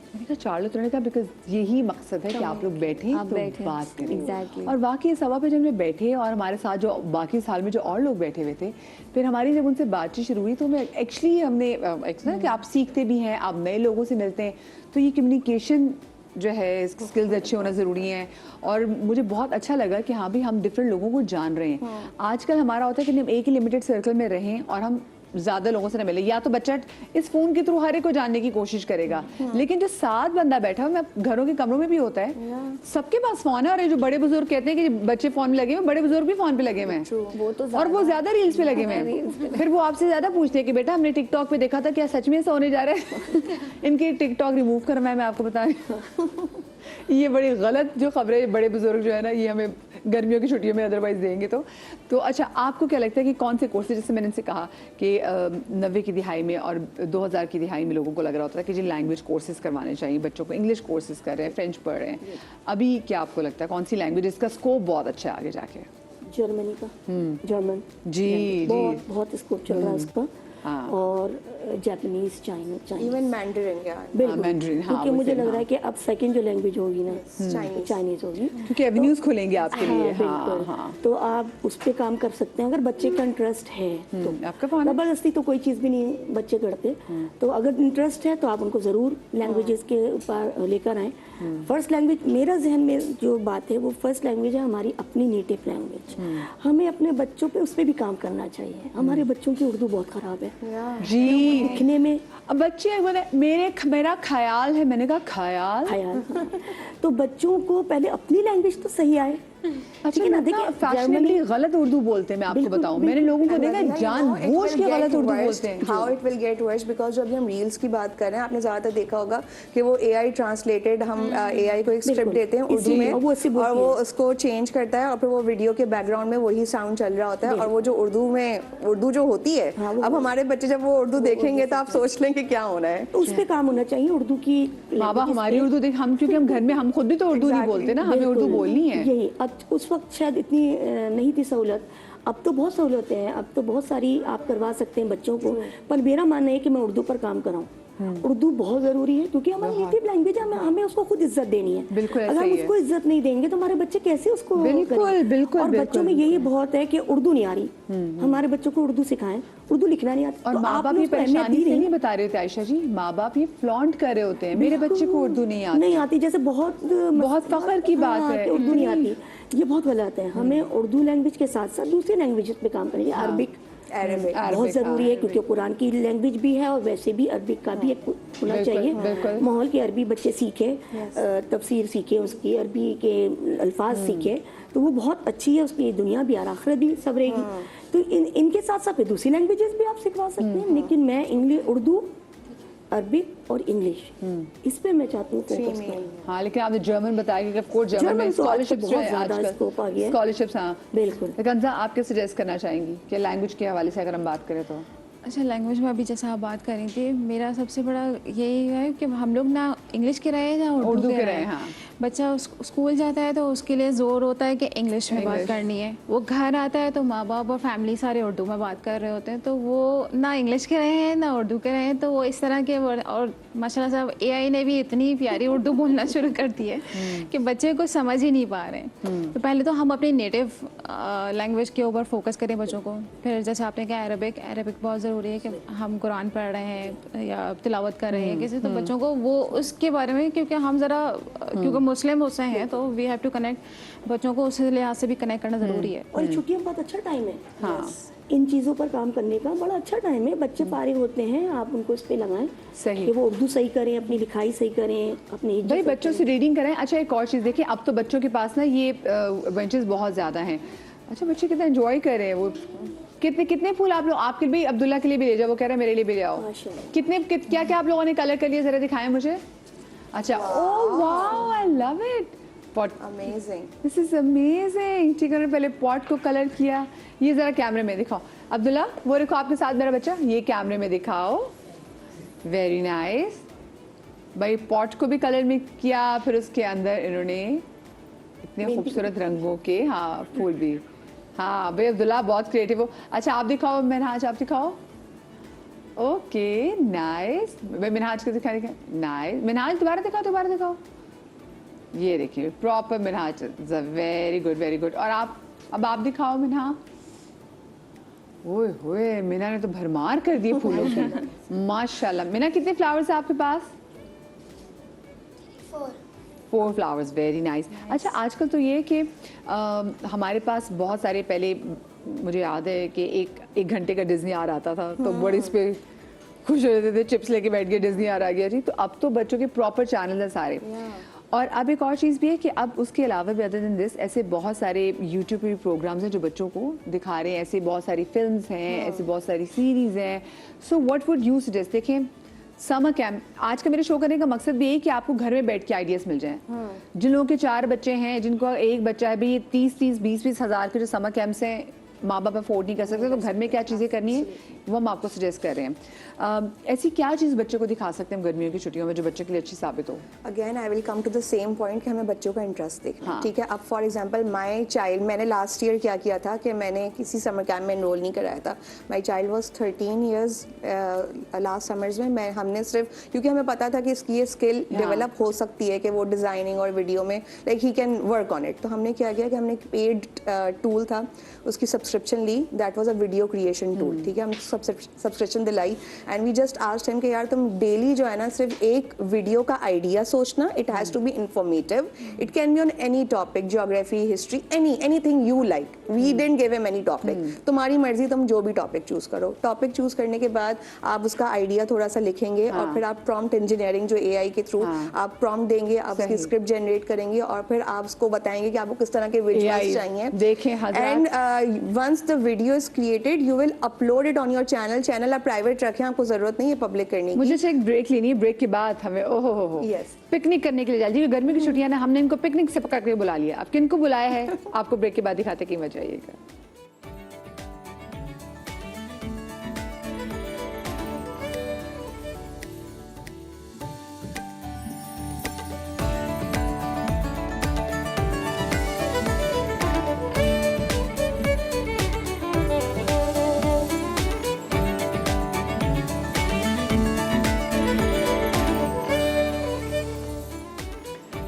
मैंने कहा 4 लोग, तो उन्होंने कहा बिकॉज यही मकसद है कि आप लोग बैठें तो बात करें। Exactly. और बाकी सभा पे जब हम बैठे और हमारे साथ जो बाकी साल में जो और लोग बैठे हुए थे, फिर हमारी जब उनसे बातचीत शुरू हुई तो मैं एक्चुअली हमने कि आप सीखते भी हैं, आप नए लोगों से मिलते हैं, तो ये कम्युनिकेशन जो है स्किल्स अच्छे होना ज़रूरी हैं। और मुझे बहुत अच्छा लगा कि हाँ भी हम डिफरेंट लोगों को जान रहे हैं। आजकल हमारा होता है कि हम एक ही लिमिटेड सर्कल में रहें और हम ज़्यादा लोगों से ना मिले, या तो बच्चा इस फ़ोन के थ्रू हर एक को जानने की कोशिश करेगा, लेकिन जो 7 बंदा बैठा है, मैं घरों के कमरों में भी होता है, सबके पास फ़ोन है। और जो बड़े बुजुर्ग कहते हैं कि बच्चे फ़ोन में लगे हुए, बड़े बुजुर्ग भी फ़ोन पे लगे हुए हैं, और वो ज़्यादा रील्स पे लगे हुए हैं। फिर वो आपसे ज़्यादा पूछते हैं कि बेटा हमने टिकटॉक पे देखा था, क्या सच में ऐसा होने जा रहा है? इनके टिकटॉक रिमूव करना है, मैं आपको बता रही हूँ। ये बड़ी गलत जो खबरें बड़े बुजुर्ग जो है ना ये हमें गर्मियों की छुट्टियों में अदरवाइज देंगे तो अच्छा आपको क्या लगता है कि कौन से कोर्सेज, जैसे मैंने इनसे कहा कि 90 की दिहाई में और 2000 की दिहाई में लोगों को लग रहा होता था कि जी लैंग्वेज कोर्सेज करवाने चाहिए बच्चों को, इंग्लिश कोर्सेज कर रहे हैं, फ्रेंच पढ़ रहे हैं, अभी क्या आपको लगता है कौन सी लैंग्वेज इसका स्कोप बहुत अच्छा है आगे जाके? जर्मनी का, जर्मन जी जी बहुत स्कोप चल रहा है उसका, हाँ। और जापानीज, चाइनीज, इवन मैंडरिन यार, बिल्कुल, मैंड्रिन, हाँ, क्योंकि वो मुझे same, लग रहा है हाँ। कि अब सेकंड जो लैंग्वेज होगी ना Chinese। चाइनीज होगी, क्योंकि एवेन्यूज खुलेंगे आपके लिए। हाँ, हाँ बिल्कुल। हाँ तो आप उस पे काम कर सकते हैं अगर बच्चे का इंटरेस्ट है तो। आपका कौन है? जबरदस्ती तो कोई चीज़ भी नहीं बच्चे करते, तो अगर इंटरेस्ट है तो आप उनको ज़रूर लैंग्वेजेस के ऊपर लेकर आएँ। फर्स्ट लैंग्वेज, मेरा जहन में जो बात है वो फर्स्ट लैंग्वेज है हमारी अपनी नेटिव लैंग्वेज। हमें अपने बच्चों पे उस पर भी काम करना चाहिए। हमारे बच्चों की उर्दू बहुत ख़राब है जी। लिखने में, अब बच्चे मेरा ख्याल है, मैंने कहा ख्याल ख्याल हाँ। तो बच्चों को पहले अपनी लैंग्वेज तो सही आए। अच्छा ठीक है ना, देखिए फैशनेबली गलत उर्दू बोलते हैं, मैं आपको बिल्कुल, बताऊं, मैंने लोगों को देखा जानबूझ के गलत उर्दू बोलते हैं। How it will get worse, because जब हम रील्स की बात कर रहे हैं, आपने ज्यादातर देखा होगा कि वो एआई ट्रांसलेटेड, हम एआई को एक स्क्रिप्ट देते हैं उर्दू में, वो ऐसे बोलती और वो है। उसको चेंज करता है और फिर वो वीडियो के बैकग्राउंड में वही साउंड चल रहा होता है, और वो जो उर्दू जो होती है, अब हमारे बच्चे जब वो उर्दू देखेंगे तो आप सोच लें कि क्या होना है। तो उस पे काम होना चाहिए उर्दू की। माँ बाप हमारी उर्दू देख, हम क्योंकि हम घर में हम खुद भी तो उर्दू नहीं बोलते ना, हमें उर्दू बोलनी है। यही अब उस वक्त शायद इतनी नहीं थी सहूलत, अब तो बहुत सहूलतें हैं, अब तो बहुत सारी आप करवा सकते हैं बच्चों को। पर मेरा मानना है कि मैं उर्दू पर काम कराऊं। उर्दू बहुत जरूरी है क्योंकि हमारी नेटिव लैंग्वेज है, हमें उसको खुद इज्जत देनी है। बिल्कुल अगर हम ऐसा ही है। उसको इज्जत नहीं देंगे तो हमारे बच्चे कैसे उसको बिल्कुल, करेंगे? बिल्कुल, और बिल्कुल, बच्चों में यही बहुत है कि उर्दू नहीं आ रही, हमारे बच्चों को उर्दू सिखाएं, उर्दू लिखना नहीं आता। और तो माँ बाप आपने ये उसको अहमियत परेशानी दी से नहीं। नहीं बता रहे होते आयशा जी, माँ बाप ये फ्लॉन्ट कर रहे होते हैं, मेरे बच्चे को उर्दू नहीं आती। नहीं आती, जैसे बहुत फख्र की बात हाँ, है। कि उर्दू नहीं आती, ये बहुत गलत है। हमें उर्दू लैंग्वेज के साथ साथ दूसरी लैंग्वेजेस पे काम करनी चाहिए। अरबिक अरेबिक बहुत ज़रूरी है क्योंकि कुरान की लैंग्वेज भी है और वैसे भी अरबिक का भी एक होना बिल्कुल, चाहिए। बिल्कुल। माहौल की अरबी बच्चे सीखे, तफसीर सीखे, उसकी अरबी के अल्फाज सीखे, तो वो बहुत अच्छी है, उसकी दुनिया भी और आखिरत भी सवरेगी। तो इनके साथ साथ फिर दूसरी लैंग्वेजेस भी आप सिखवा सकते हैं, लेकिन मैं इंग्लिश, उर्दू, अरबिक और इंग्लिश, इस पे मैं चाहती हूँ फोकस करूँ। हाँ, लेकिन आपने जर्मन बताया कि ऑफ कोर्स जर्मन में जर्मन तो आजकल स्कॉलरशिप्स जो बहुत है ज़्यादा आजकल, स्कोप आ गया है। स्कॉलरशिप्स, हाँ बिल्कुल। कंजा आप क्या सजेस्ट करना चाहेंगी कि लैंग्वेज के हवाले से अगर हम बात करें तो? अच्छा, लैंग्वेज में अभी जैसा आप बात कर रही थी, मेरा सबसे बड़ा यही है कि हम लोग ना इंग्लिश के रहे या उर्दू के रहे। हाँ। बच्चा स्कूल जाता है तो उसके लिए ज़ोर होता है कि इंग्लिश में बात करनी है, वो घर आता है तो माँ बाप और फैमिली सारे उर्दू में बात कर रहे होते हैं, तो वो ना इंग्लिश के रहे हैं ना उर्दू के रहे हैं, तो वो इस तरह के और माशाल्लाह साहब एआई ने भी इतनी प्यारी उर्दू बोलना शुरू कर दी है कि बच्चे कुछ समझ ही नहीं पा रहे हैं। तो पहले तो हम अपनी नेटिव लैंग्वेज के ऊपर फोकस करें बच्चों को। फिर जैसे आपने कहा अरबिक बहुत ज़रूरी है कि हम कुरान पढ़ रहे हैं या तिलावत कर रहे हैं किसी, तो बच्चों को वो उसके बारे में, क्योंकि हम ज़रा क्योंकि मुस्लिम उससे हैं तो वी हैव टू कनेक्ट, बच्चों को उस लिहाज से भी कनेक्ट करना ज़रूरी है। और छुट्टियां बहुत अच्छा टाइम है। हाँ। इन चीज़ों पर काम करने का बड़ा अच्छा टाइम है। बच्चे फारिग होते हैं, आप उनको इस पे लगाएं सही। कि वो उर्दू सही करें, अपनी लिखाई सही करें, अपनी भाई बच्चों से रीडिंग कराएं। अच्छा, एक और चीज़ देखिए, अब तो बच्चों के पास ना ये वेंचर्स बहुत ज़्यादा हैं। अच्छा, बच्चे कितना एंजॉय कर रहे हैं, वो कितने फूल आप लोग, आपके भी अब्दुल्ला के लिए भी ले जाओ, वो कह रहा है मेरे लिए भी ले आओ। माशाल्लाह। क्या क्या आप लोगों ने कलर कर लिया, जरा दिखाएं मुझे। अच्छा, oh wow, I love it. Pot, amazing, this is amazing. ठीक है, पहले पॉट को कलर किया, ये जरा कैमरे में दिखाओ। अब्दुल्ला, वो देखो आपके साथ मेरा बच्चा, ये कैमरे में दिखाओ। वेरी नाइस भाई, पॉट को भी कलर में किया, फिर उसके अंदर इन्होंने इतने खूबसूरत रंगों के, हाँ, फूल भी। हाँ भाई अब्दुल्ला बहुत क्रिएटिव हो। अच्छा आप दिखाओ मिनहाज, आप दिखाओ। ओके नाइस भाई, मिनहाज को दिखा नाइस। मिनहाज दोबारा दिखाओ। ये देखिए proper Minhaj, very good very good. और आप, अब आप दिखाओ मिनहा। ओए होए, मीना ने तो भरमार कर दिए फूलों की माशाल्लाह। मीना कितने फ्लावर्स है आपके पास? 4 फ्लावर्स, वेरी नाइस। अच्छा आजकल तो ये कि हमारे पास बहुत सारे, पहले मुझे याद है कि एक घंटे का डिज्नी आर आता था तो बड़े इस पे खुश हो जाते थे, चिप्स लेके बैठ गए, डिज्नी आर आ गया जी। तो अब तो बच्चों के प्रॉपर चैनल हैं सारे। और अब एक और चीज़ भी है कि अब उसके अलावा भी अदर देन दिस ऐसे बहुत सारे यूट्यूब पे भी प्रोग्राम्स हैं जो बच्चों को दिखा रहे हैं, ऐसे बहुत सारी फिल्म्स हैं, ऐसे बहुत सारी सीरीज़ हैं। So what would you suggest? देखें समर कैंप आज का मेरे शो करने का मकसद भी है कि आपको घर में बैठ के आइडियाज मिल जाएं। जिन लोगों के 4 बच्चे हैं, जिनको एक बच्चा है, भी 30-20 हज़ार के जो समर कैंप्स हैं माँ बाप अफोर्ड नहीं कर सकते, तो घर में क्या चीज़ें करनी है वो हम आपको सजेस्ट कर रहे हैं। ऐसी क्या चीज़ बच्चों को दिखा सकते हैं हम गर्मियों की छुट्टियों में जो बच्चों के लिए अच्छी साबित हो? Again I will come to the same point कि हमें बच्चों का इंटरेस्ट देखना है, ठीक है। अब फॉर एग्जांपल माय चाइल्ड, मैंने लास्ट ईयर क्या किया था कि मैंने किसी समर कैंप में एनरोल नहीं कराया था। My child was 13 years last summers में हमने सिर्फ क्योंकि हमें पता था कि इसकी ये स्किल डेवलप हो सकती है कि वो डिज़ाइनिंग और वीडियो में like he can work on it, तो हमने क्या किया कि हमने एक पेड टूल था, उसकी सब्सक्रिप्शन ली, that was a video creation tool, ठीक है। हम सब्सक्रिप्शन दिलाई and we just asked him कि यार तुम डेली जो है ना सिर्फ एक वीडियो का आइडिया सोचना, it has to be informative, it can be on any topic, geography, history, anything you like. We didn't give him any topic, तुम्हारी मर्जी, तुम जो भी टॉपिक चूज करो। टॉपिक चूज करने के बाद आप उसका आइडिया थोड़ा सा लिखेंगे और फिर आप प्रॉम्प्ट इंजीनियरिंग जो AI के थ्रू आप प्रॉम्प्ट देंगे, आप उसकी स्क्रिप्ट जनरेट करेंगे और फिर आप उसको बताएंगे कि आपको किस तरह के विजुअल्स चाहिए। देखें and once the video is created you will upload it on your channel आप प्राइवेट रखें, आपको जरूरत नहीं है पब्लिक करने की। मुझे एक ब्रेक लेनी है, ब्रेक के बाद हमें ओहो हो Yes. पिकनिक करने के लिए जाइए। गर्मी की छुट्टियां ना, हमने इनको पिकनिक से पकड़ के बुला लिया। अब किनको बुलाया है आपको ब्रेक के बाद दिखाते कि मजा आइएगा।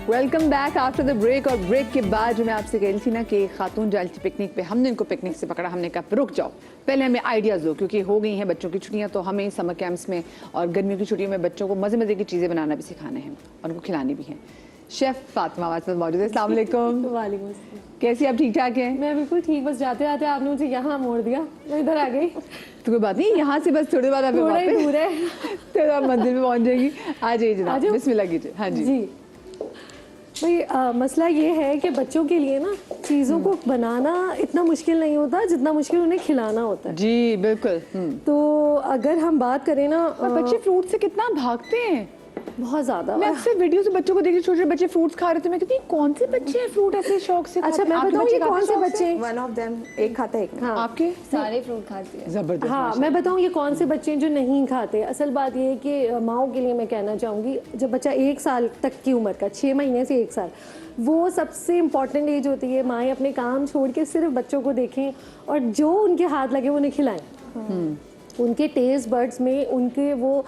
Welcome back after the break. और ब्रेक के बाद जो मैं आपसे कह रही थी ना कि खातून जाती थी पिकनिक पे, हमने इनको पिकनिक से पकड़ा, हमने कहा रुक जाओ, पहले हमें आइडियाज़ दो, क्योंकि हो गई हैं बच्चों की छुट्टियां, तो हमें समर कैंप्स में और गर्मियों की छुट्टियों में बच्चों को मज़े मज़े की चीज़ें बनाना भी सिखाना है और उनको खिलानी भी है। शेफ़ फातिमा हमारे साथ मौजूद है। अस्सलाम वालेकुम। वालेकुम अस्सलाम। कैसी आप? ठीक ठाक हैं? मैं बिल्कुल ठीक, बस जाते जाते आपने मुझे यहाँ मोड़ दिया, मैं इधर आ गई। तो कोई बात नहीं, यहाँ से बस थोड़ी बात आप थोड़ा ही दूर है। तो आप मंदिर में पहुँच जाएगी। आ जाइए जनाब, जाओ। बिस्मिल्लाह कीजिए। हाँ जी। जी भाई, मसला ये है कि बच्चों के लिए ना चीज़ों को बनाना इतना मुश्किल नहीं होता जितना मुश्किल उन्हें खिलाना होता है। जी बिल्कुल। तो अगर हम बात करें ना, और बच्चे फ्रूट से कितना भागते हैं। बहुत ज़्यादा। मैं अक्सर वीडियो से बच्चों को देखी, छोटे छोटे बच्चे फ्रूट्स खा रहे थे, मैं कहती कौन से बच्चे हैं फ्रूट ऐसे शौक से अच्छा खाते हैं? मैं आपके बताऊँ बच्चे ये खाते कौन हैं से शौक बच्चे? वन ऑफ देम एक खाता है एक नहीं। हाँ आपके सारे फ्रूट खाती है। जबरदस्त। हाँ मैं बताऊँ ये कौन से बच्चे हैं जो नहीं खाते। असल बात ये है कि माओ के लिए मैं कहना चाहूँगी, जब बच्चा 1 साल तक की उम्र का, 6 महीने से 1 साल, वो सबसे इम्पॉर्टेंट एज होती है। माएँ अपने काम छोड़ के सिर्फ बच्चों को देखें और जो उनके हाथ लगे उन्हें खिलाएं। उनके टेस्ट बर्ड्स में उनके वो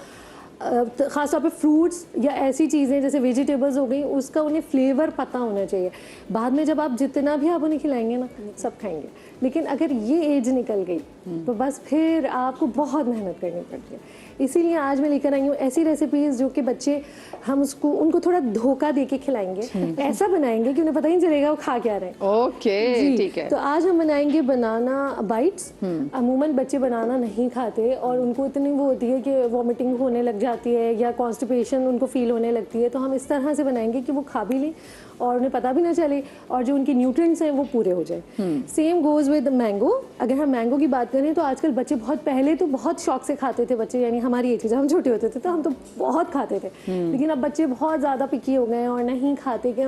ख़ासतौर पे फ्रूट्स या ऐसी चीज़ें जैसे वेजिटेबल्स हो गई, उसका उन्हें फ्लेवर पता होना चाहिए। बाद में जब आप जितना भी आप उन्हें खिलाएंगे ना, सब खाएंगे। लेकिन अगर ये एज निकल गई तो बस फिर आपको बहुत मेहनत करनी पड़ती है। इसीलिए आज मैं लेकर आई हूँ ऐसी रेसिपीज़ जो कि बच्चे, हम उनको थोड़ा धोखा दे के खिलाएंगे, ऐसा बनाएंगे कि उन्हें पता ही नहीं चलेगा वो खा क्या रहे हैं। ओके ठीक है। तो आज हम बनाएंगे बनाना बाइट्स। अमूमन बच्चे बनाना नहीं खाते और उनको इतनी वो होती है कि वॉमिटिंग होने लग जाती है या कॉन्स्टिपेशन उनको फील होने लगती है। तो हम इस तरह से बनाएंगे कि वो खा भी लें और उन्हें पता भी ना चले और जो उनके न्यूट्रिएंट्स हैं वो पूरे हो जाए। Same goes with mango. अगर हम मैंगो की बात करें तो आजकल बच्चे बहुत, पहले तो बहुत शौक से खाते थे बच्चे, यानी हमारी एज, जब हम छोटे होते थे तो हम तो बहुत खाते थे। लेकिन अब बच्चे बहुत ज़्यादा पिकी हो गए हैं और नहीं खाते कि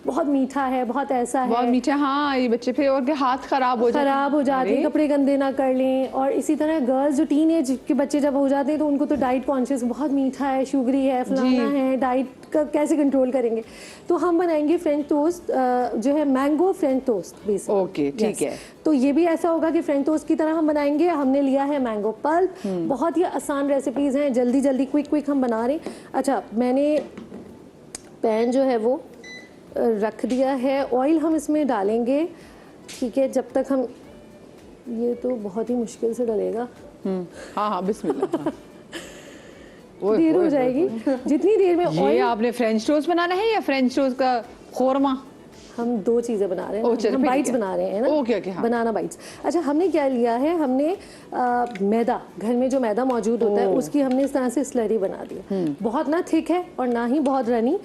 बहुत मीठा है, बहुत ऐसा है, बहुत मीठा। हाँ ये बच्चे फिर और के हाथ खराब हो जाते हैं, कपड़े गंदे ना कर लें। और इसी तरह गर्ल्स जो टीन एज के बच्चे जब हो जाते हैं तो उनको तो डाइट कॉन्शियस, बहुत मीठा है, शुगरी है, फलाना है, डाइट का कैसे कंट्रोल करेंगे। तो हम बनाएंगे फ्रेंच टोस्ट, जो है mango French toast basic. Okay ठीक है। तो ये भी ऐसा होगा कि फ्रेंच टोस्ट की तरह हम बनाएंगे। हमने लिया है मैंगो पल्प। बहुत ही आसान रेसिपीज़ हैं, जल्दी जल्दी क्विक हम बना रहे हैं। अच्छा, मैंने पैन जो है वो रख दिया है, ऑयल हम इसमें डालेंगे, ठीक है। जब तक हम, ये तो बहुत ही मुश्किल से डलेगा। हाँ हाँ बिस्मिल्लाह। देर हो जाएगी जितनी देर में ये ऑयल। आपने फ्रेंच टोस्ट बनाना है या फ्रेंच टोस्ट का खोरमा? हम 2 चीज़ें बना रहे हैं, हम फिर बाइट्स ठीक है। बना रहे हैं ना। ओके हाँ। बनाना बाइट्स। अच्छा, हमने क्या लिया है, हमने मैदा, घर में जो मैदा मौजूद होता है उसकी हमने इस तरह से स्लरी बना दी। बहुत ना थिक है और ना ही बहुत रनी।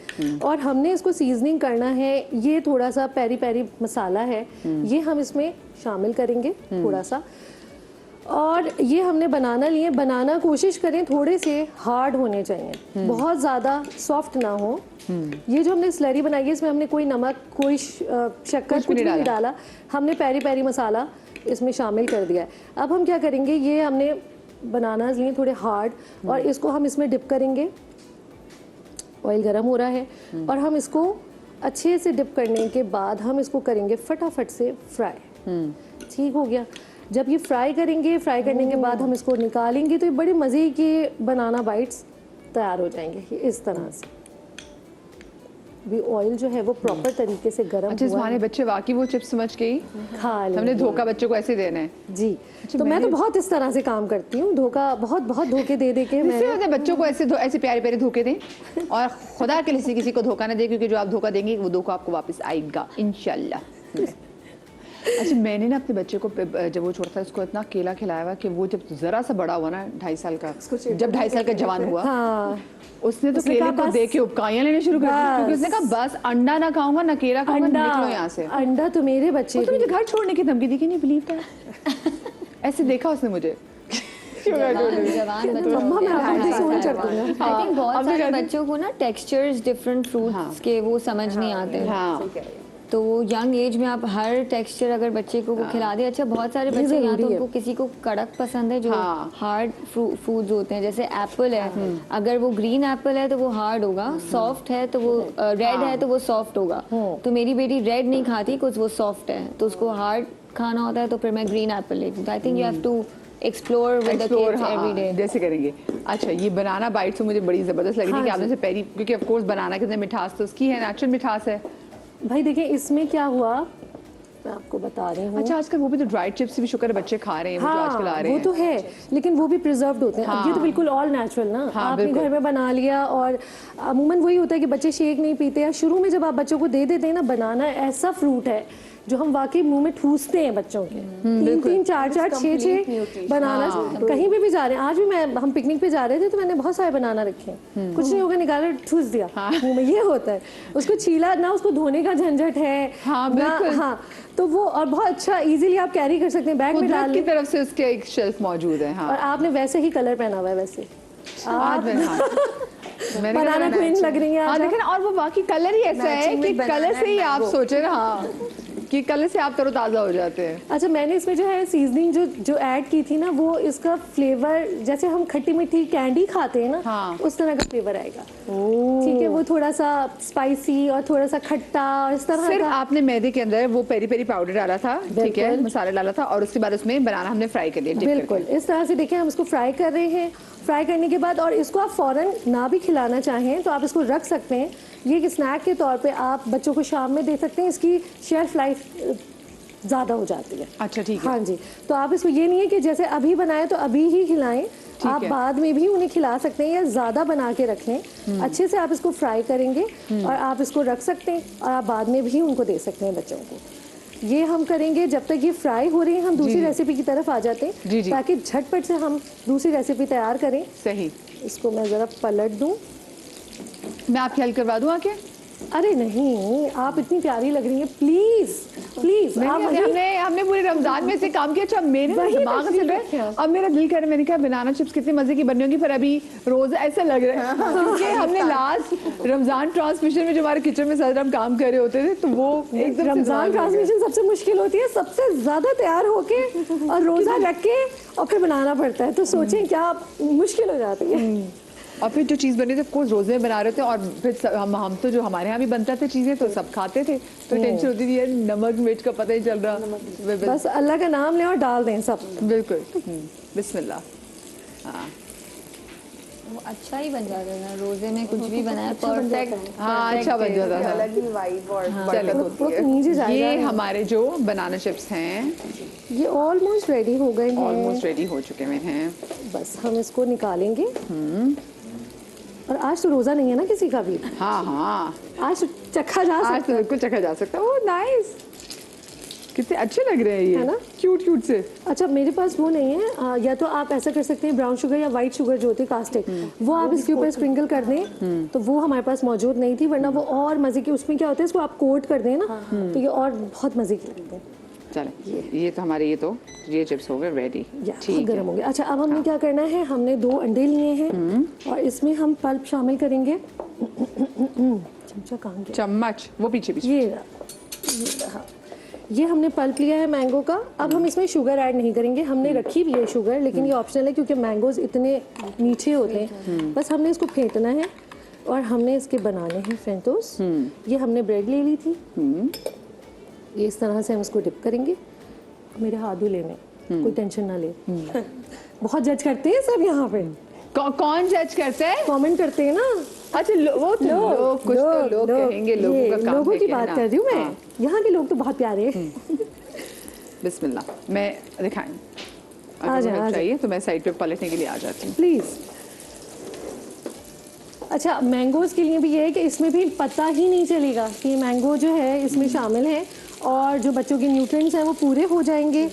और हमने इसको सीजनिंग करना है। ये थोड़ा सा पेरी पेरी मसाला है, ये हम इसमें शामिल करेंगे थोड़ा सा। और ये हमने बनाना लिए। बनाना कोशिश करें थोड़े से हार्ड होने चाहिए, बहुत ज़्यादा सॉफ्ट ना हो। ये जो हमने स्लरी बनाई है इसमें हमने कोई नमक, कोई शक्कर कुछ भी नहीं डाला। हमने पेरी पेरी मसाला इसमें शामिल कर दिया है। अब हम क्या करेंगे, ये हमने बनानास लिए थोड़े हार्ड और इसको हम इसमें डिप करेंगे। ऑयल गरम हो रहा है और हम इसको अच्छे से डिप करने के बाद हम इसको करेंगे फटाफट से फ्राई। ठीक हो गया। जब ये फ्राई करेंगे, फ्राई करने के बाद हम इसको निकालेंगे तो ये बड़े मज़े के बनाना बाइट्स तैयार हो जाएंगे इस तरह से। भी ऑयल जो है वो प्रॉपर तरीके से गर्म अच्छा, हुआ हमारे है। बच्चे वाकई वो चिप्स समझ के ही खा लेंगे। हमने धोखा बच्चों को ऐसे देना है। जी। तो मैं तो बहुत इस तरह से काम करती हूँ, धोखा बहुत बहुत धोखे दे दे के इससे मैं होता है बच्चों को ऐसे प्यारे प्यारे धोखे दें और खुदा के लिए किसी को धोखा ना दे, क्योंकि जो आप धोखा देंगे वो धोखा आपको वापस आएगा इंशाल्लाह। अच्छा, मैंने ना अपने बच्चे को जब वो छोटा था उसको इतना केला खिलाया हुआ कि वो जब जरा सा बड़ा हुआ ना 2.5 साल का, जब 2.5 साल का जवान हुआ, हाँ उसने तो उसने केले कहा को बस- देख के उपकाइयां लेने शुरू कर दी, बस। क्योंकि उसने कहा बस अंडा ना खाऊंगा ना केला खाऊंगा, निकलो यहाँ से। अंडा तो मेरे बच्चे उसने भी- मुझे घर छोड़ने की धमकी दी कि नहीं बिलीव था। ऐसे देखा उसने मुझे। जवान बच्चों मम्मा मैं आपको फोन कर दूंगा। आई थिंक बहुत हमने सारे कहा- बच्चों को ना टेक्सचर्स डिफरेंट फ्रूट्स के वो समझ नहीं आते हैं। हाँ, तो यंग एज में आप हर टेक्सचर अगर बच्चे को वो खिला दे। अच्छा, बहुत सारे बच्चे यहाँ तो जरूरी है। उनको किसी को कड़क पसंद है, जो हाँ। हार्ड फूड्स होते हैं, जैसे एप्पल है, अगर वो ग्रीन एप्पल है तो वो हार्ड होगा, सॉफ्ट है तो वो रेड है तो वो सॉफ्ट होगा। तो मेरी बेटी रेड नहीं खाती कुछ, वो सॉफ्ट है तो उसको हार्ड खाना होता है, तो फिर मैं ग्रीन एप्पल लेती हूँ। I think you have to explore with the explore kids every day. जैसे करेंगे। अच्छा, ये बनाना बाइट से मुझे बड़ी जबरदस्त लग रही है कि आपने से पहली, क्योंकि ऑफ कोर्स बनाना के अंदर मिठास तो उसकी है, नेचुरल मिठास है। भाई देखिए इसमें क्या हुआ, मैं आपको बता रही हूँ। अच्छा, आजकल वो भी तो ड्राइड चिप्स भी शुक्र है बच्चे खा रहे हैं, वो जो आजकल आ रहे वो हैं। तो है, लेकिन वो भी प्रिजर्व्ड होते हैं। अब ये तो बिल्कुल ऑल नेचुरल ना, हाँ, आपने बिल्कुल। घर में बना लिया। और अमूमन वही होता है कि बच्चे शेक नहीं पीते, या शुरू में जब आप बच्चों को दे देते हैं ना, बनाना ऐसा फ्रूट है जो हम वाकई मुंह में ठूसते हैं बच्चों के। 3-3, 4-4, 6-6 बनाना। कहीं भी जा रहे हैं, आज भी हम पिकनिक पे जा रहे थे तो मैंने बहुत सारे बनाना रखे हैं। कुछ नहीं होगा, निकाला ठूस दिया मुंह में। ये होता है, उसको छीला ना, उसको धोने का झंझट है हाँ, ना। बिल्कुल। हाँ, तो वो और बहुत अच्छा इजीली आप कैरी कर सकते हैं, बैग में डाल कुदरत की लें। तरफ से उसके एक शेल्फ मौजूद है। हाँ, और आपने वैसे ही कलर पहना हुआ है, वैसे आज मैंने मैंने कहा बनाना मैंने क्वीन अच्छी- लग रही है हाँ, आज लेकिन और वो बाकी कलर ही ऐसा है कि कलर से ही आप सोचे ना, हाँ, कि कलर से आप तरोताजा हो जाते हैं। अच्छा, मैंने इसमें जो है सीजनिंग जो ऐड की थी ना, वो इसका फ्लेवर जैसे हम खट्टी मीठी कैंडी खाते हैं ना, हाँ। उस तरह का फ्लेवर आएगा। ठीक है, वो थोड़ा सा स्पाइसी और थोड़ा सा खट्टा और इस तरह सिर्फ का। आपने मैदे के अंदर वो पेरी पेरी पाउडर डाला था, ठीक है, बिल्कुल। मसाला डाला था, और उसके बाद उसमें बनाना हमने फ्राई कर लिया, dip बिल्कुल करके। इस तरह से देखिए, हम इसको फ्राई कर रहे हैं। फ्राई करने के बाद, और इसको आप फौरन ना भी खिलाना चाहें तो आप इसको रख सकते हैं। ये एक स्नैक के तौर पे आप बच्चों को शाम में दे सकते हैं, इसकी शेल्फ लाइफ ज़्यादा हो जाती है। अच्छा, ठीक है। हाँ जी, तो आप इसको ये नहीं है कि जैसे अभी बनाए तो अभी ही खिलाएं, आप है। बाद में भी उन्हें खिला सकते हैं या ज़्यादा बना के रख लें। अच्छे से आप इसको फ्राई करेंगे और आप इसको रख सकते हैं, और आप बाद में भी उनको दे सकते हैं बच्चों को। ये हम करेंगे जब तक ये फ्राई हो रही है, हम दूसरी रेसिपी की तरफ आ जाते हैं, जी, जी। ताकि झटपट से हम दूसरी रेसिपी तैयार करें। सही। इसको मैं ज़रा पलट दूँ। मैं आपकी हेल्प करवा दूं आके? अरे नहीं, आप इतनी प्यारी लग रही हैं, प्लीज प्लीज। नहीं, आप हमने पूरे रमजान में से काम किया। अच्छा, मेरे वही दिमाग से तशरीफ है, रखें। अब मेरा दिल कर रहा है, मैंने कहा बनाना चिप्स कितनी मजे की बनी होंगी, पर अभी रोज ऐसा लग रहा है क्योंकि हमने लास्ट रमजान ट्रांसमिशन में जो हमारे किचन में सर हम काम कर रहे होते थे, तो वो एकदम से रमजान दिमाग में आ गया। ट्रांसमिशन सबसे मुश्किल होती है, सबसे ज्यादा तैयार होके और रोजा रख के और फिर बनाना पड़ता है। तो सोचें क्या मुश्किल हो जाती है। और फिर जो चीज़ बनी थी ऑफकोर्स रोज़ में बना रहे थे, और फिर हम तो जो हमारे यहाँ भी बनता थे चीज़ें तो सब खाते थे, तो टेंशन होती थी यार नमक मिर्च का पता ही चल रहा। बस अल्लाह का नाम लें और डाल दें सब। बिल्कुल। बिस्मिल्लाह। हाँ वो अच्छा ही बन जाता है, रोजे में कुछ भी बनाया परफेक्ट। हाँ, अच्छा बन जाता था। अलग ही वाइब और चलो, बरकत होती वो है। नीचे ये जाएगा। हमारे जो बनाना चिप्स हैं ये ऑलमोस्ट रेडी हो गए हैं। ऑलमोस्ट रेडी हो चुके हुए हैं। बस हम इसको निकालेंगे। और आज तो रोजा नहीं है ना किसी का भी, हाँ हाँ, आज तो चखा जा आज सकता तो बिल्कुल चखा जा सकता है। ओह नाइस, कितने अच्छे लग रहे हैं ये, है ना? क्यूट क्यूट से। अच्छा, मेरे पास वो नहीं है, या तो आप ऐसा कर सकते हैं, ब्राउन शुगर या वाइट शुगर जो होती है कास्टिक, वो आप इसके ऊपर स्प्रिंकल कर दें। तो वो हमारे पास मौजूद नहीं थी, वरना वो और मजे की। उसमें क्या होता है, इसको आप कोट कर दें ना, तो ये और बहुत मजे की लगती है। चले ये तो हमारे ये चिप्स हो गए रेडी। या ठीक है। गर्म हो गया। अच्छा, अब हमने क्या करना है, हमने 2 अंडे लिए हैं और इसमें हम पल्प शामिल करेंगे। चमचा कहाँ गया? चम्मच वो पीछे पीछे। ये रहा। ये हमने पल्प लिया है मैंगो का। अब हम इसमें शुगर ऐड नहीं करेंगे, हमने रखी भी है शुगर, लेकिन ये ऑप्शनल है क्योंकि मैंगोज इतने मीठे होते हैं। बस हमने इसको फेंटना है और हमने इसके बनाने हैं फेंटोस। ये हमने ब्रेड ले ली थी, ये इस तरह से हम इसको डिप करेंगे। मेरे हाथ भी लेने, कोई टेंशन ना ले। बहुत जज करते हैं सब यहाँ पे। कौन जज करते हैं? कमेंट करते हैं ना। अच्छा वो तो लोग कुछ तो लोग कहेंगे, लोगों का काम लोगों है की कहना। बात कर रही हूँ मैं। हाँ। यहाँ के लोग तो बहुत प्यारे हैं। बिस्मिल्लाह। मैं दिखाएं आ अगर जाए, मुझे आ चाहिए तो मैं साइड पे पलटने के लिए आ जाती हूँ। प्लीज। अच्छा, मैंगोज के लिए भी ये है कि इसमें भी पता ही नहीं चलेगा कि ये मैंगो जो है इसमें शामिल है और जो बच्चों के न्यूट्रिएंट्स हैं वो पूरे हो जाएंगे।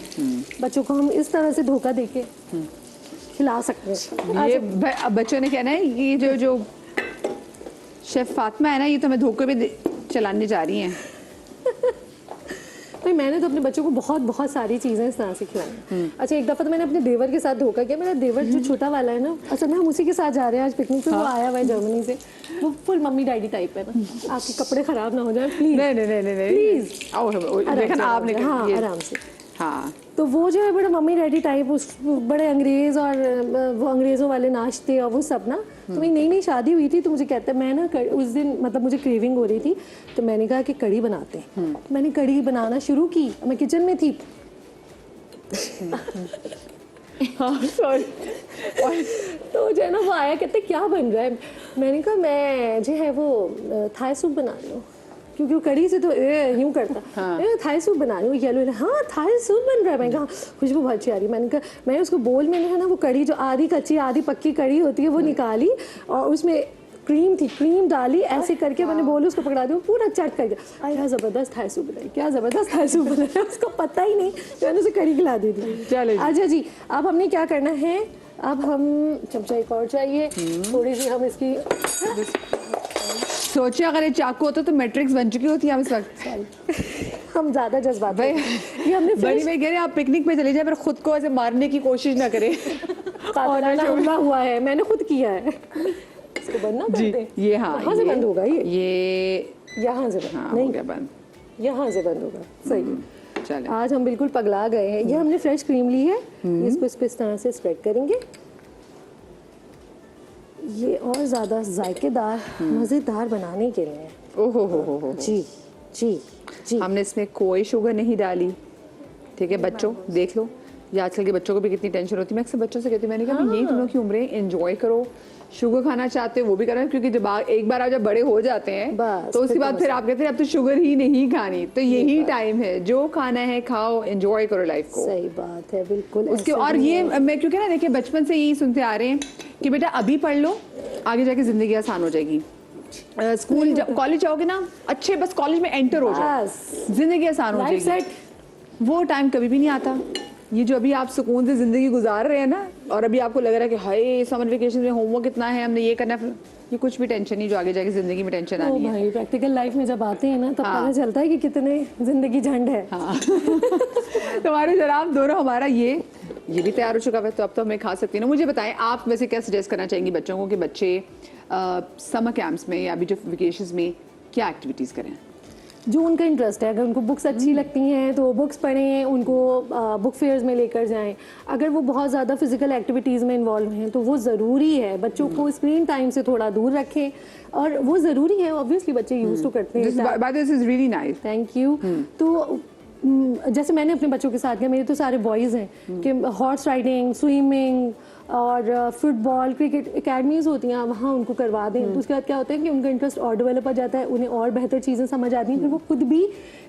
बच्चों को हम इस तरह से धोखा देके खिला सकते हैं। ये अब बच्चों ने कहना है ये जो शेफ फातिमा है ना, ये तो मैं धोखे पे चलाने जा रही हैं। भाई मैंने तो अपने बच्चों को बहुत बहुत सारी चीज़ें इस तरह से खिलाई। अच्छा, एक दफ़ा तो मैंने अपने देवर के साथ धोखा किया। मेरा देवर जो छोटा वाला है ना, असल में हम उसी के साथ जा रहे हैं आज पिकनिक पे। वो आया हुआ है जर्मनी से, वो फुल मम्मी डैडी टाइप है ना। आपके कपड़े खराब ना हो जाए प्लीज। नहीं प्लीज आओ देखा आपने हाँ, ये- आराम से। हाँ तो वो जो है बड़ा मम्मी डैडी टाइप, उस बड़े अंग्रेज़ और वो अंग्रेज़ों वाले नाश्ते और वो सब ना। तो मेरी नई नई शादी हुई थी, तो मुझे कहता है मैं ना उस दिन मतलब मुझे क्रेविंग हो रही थी, तो मैंने कहा कि कड़ी बनाते हैं। तो मैंने कड़ी बनाना शुरू की, मैं किचन में थी। सॉरी। तो जो है ना वो आया, कहते क्या बन रहा है। मैंने कहा मैं जो है वो थाई सूप बना रही हूँ, क्योंकि वो कड़ी से तो यूं करता। थाई सूप बना रही हूँ, येलो। हाँ थाई सूप बन रहा है। मैंने कहा खुशबू बहुत अच्छी आ रही। मैंने कहा मैं उसको बोल में है ना वो कड़ी जो आधी कच्ची आधी पक्की कड़ी होती है वो निकाली और उसमें क्रीम थी, क्रीम डाली, ऐसे करके मैंने बोल उसको पकड़ा दिया, पूरा चट कर गया। क्या ज़बरदस्त थाई सूप बनाई, क्या ज़बरदस्त थाई सूप बनाया। उसको पता ही नहीं, मैंने उसे कड़ी खिला दी थी। अच्छा जी, अब हमने क्या करना है, अब हम चमचा एक और चाहिए, थोड़ी सी हम इसकी सोचिए अगर ये चाकू होता तो मैट्रिक्स बन चुकी होती है इस वक्त। हम ज्यादा जज्बात भाई ये हमने बड़ी भाई कह रहे आप पिकनिक पे चले जाए पर खुद को ऐसे मारने की कोशिश ना करें। कातिलाना हमला हुआ है, मैंने खुद किया है। इसको बंद ना जी करते। ये हाँ कहाँ से बंद होगा ये यहाँ से बंद हाँ हो नहीं, गया बंद। यहाँ से बंद होगा। सही है। चले आज हम बिल्कुल पगला गए हैं। ये हमने फ्रेश क्रीम ली है, इसको इस पे इस तरह से स्प्रेड करेंगे। ये और ज़्यादा जायकेदार मज़ेदार बनाने के लिए। ओहो हो जी जी जी। हमने इसमें कोई शुगर नहीं डाली। ठीक है बच्चों देख लो, ये आजकल के बच्चों को भी कितनी टेंशन होती है। मैं अक्सर बच्चों से कहती हूँ, मैंने कहा यही तुम लोग की उम्रें एंजॉय करो, शुगर खाना चाहते हो वो भी करो, क्योंकि जब एक बार आप जब बड़े हो जाते हैं बस, तो उसके फिर बाद तो फिर आप कहते हैं अब तो शुगर ही नहीं खानी। तो यही टाइम है, जो खाना है खाओ, एंजॉय करो लाइफ को। सही बात है, बिल्कुल उसके ऐसे और ही ये है। मैं क्योंकि ना देखिए बचपन से यही सुनते आ रहे हैं कि बेटा अभी पढ़ लो, आगे जाके जिंदगी आसान हो जाएगी। स्कूल कॉलेज जाओगे ना अच्छे, बस कॉलेज में एंटर हो जाओ बस। जिंदगी आसान हो लाइफ जाएगी। वो टाइम कभी भी नहीं आता। ये जो अभी आप सुकून से जिंदगी गुजार रहे हैं ना, और अभी आपको लग रहा है कि हाय समर वेकेशन में होमवर्क कितना है, हमने ये करना है, ये कुछ भी टेंशन नहीं जो आगे जाके जिंदगी में टेंशन ओ आनी है। भाई प्रैक्टिकल लाइफ में जब आते हैं ना तब हाँ। पता चलता है कि कितने जिंदगी झंड है। हाँ। तुम्हारे जनाब दोनों हमारा ये भी तैयार हो चुका है, तो अब तो हमें खा सकती है ना। मुझे बताएं आप वैसे क्या सजेस्ट करना चाहेंगी बच्चों को कि बच्चे समर कैंप्स में या अभी जो वेकेशंस में क्या एक्टिविटीज़ करें? जो उनका इंटरेस्ट है, अगर उनको बुक्स अच्छी लगती हैं तो वो बुक्स पढ़ें, उनको बुक फेयर्स में लेकर जाएं। अगर वो बहुत ज़्यादा फिजिकल एक्टिविटीज़ में इन्वॉल्व हैं तो वो ज़रूरी है बच्चों को स्क्रीन टाइम से थोड़ा दूर रखें, और वो ज़रूरी है। ऑब्वियसली बच्चे यूज टू करते हैं। By this is really nice. Thank you. तो जैसे मैंने अपने बच्चों के साथ किया, मेरे तो सारे बॉयज़ हैं कि हॉर्स राइडिंग, स्विमिंग और फुटबॉल, क्रिकेट एकेडमीज होती हैं, वहाँ उनको करवा दें। तो उसके बाद क्या होता है कि उनका इंटरेस्ट और डेवलप हो जाता है, उन्हें और बेहतर चीज़ें समझ आती हैं, फिर वो खुद भी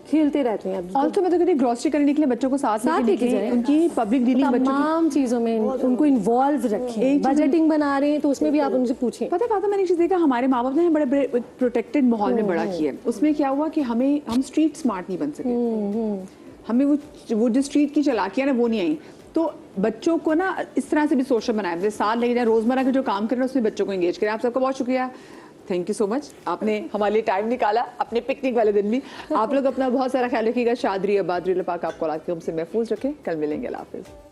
खेलते रहते हैं। ऑल्सो मैं तो कहती हूँ ग्रोसरी करने के लिए बच्चों को साथ लेके जाएं। उनकी पब्लिक डीलिंग बच्चों की तमाम चीज़ों में उनको इन्वॉल्व रखें। बजटिंग बना रहे हैं तो उसमें भी आप उनसे पूछें। पता है मैंने एक चीज़ देखा, हमारे माँ बाप ने बड़े प्रोटेक्टेड माहौल में बड़ा किया। उसमें क्या हुआ कि हम स्ट्रीट स्मार्ट नहीं बन सके, हमें वो जो स्ट्रीट की चालाकियां ना वो नहीं आई। तो बच्चों को ना इस तरह से भी सोशल बनाए, साथ लेके जाए, रोजमर्रा के जो काम कर रहे हैं उसमें बच्चों को एंगेज करें। आप सबका बहुत शुक्रिया, थैंक यू सो मच, आपने हमारे लिए टाइम निकाला अपने पिकनिक वाले दिन भी। आप लोग अपना बहुत सारा ख्याल रखिएगा। शादरी आबादरी पाक आपको औलाद के हमसे महफूज रखें। कल मिलेंगे। अल्लाह हाफिज़।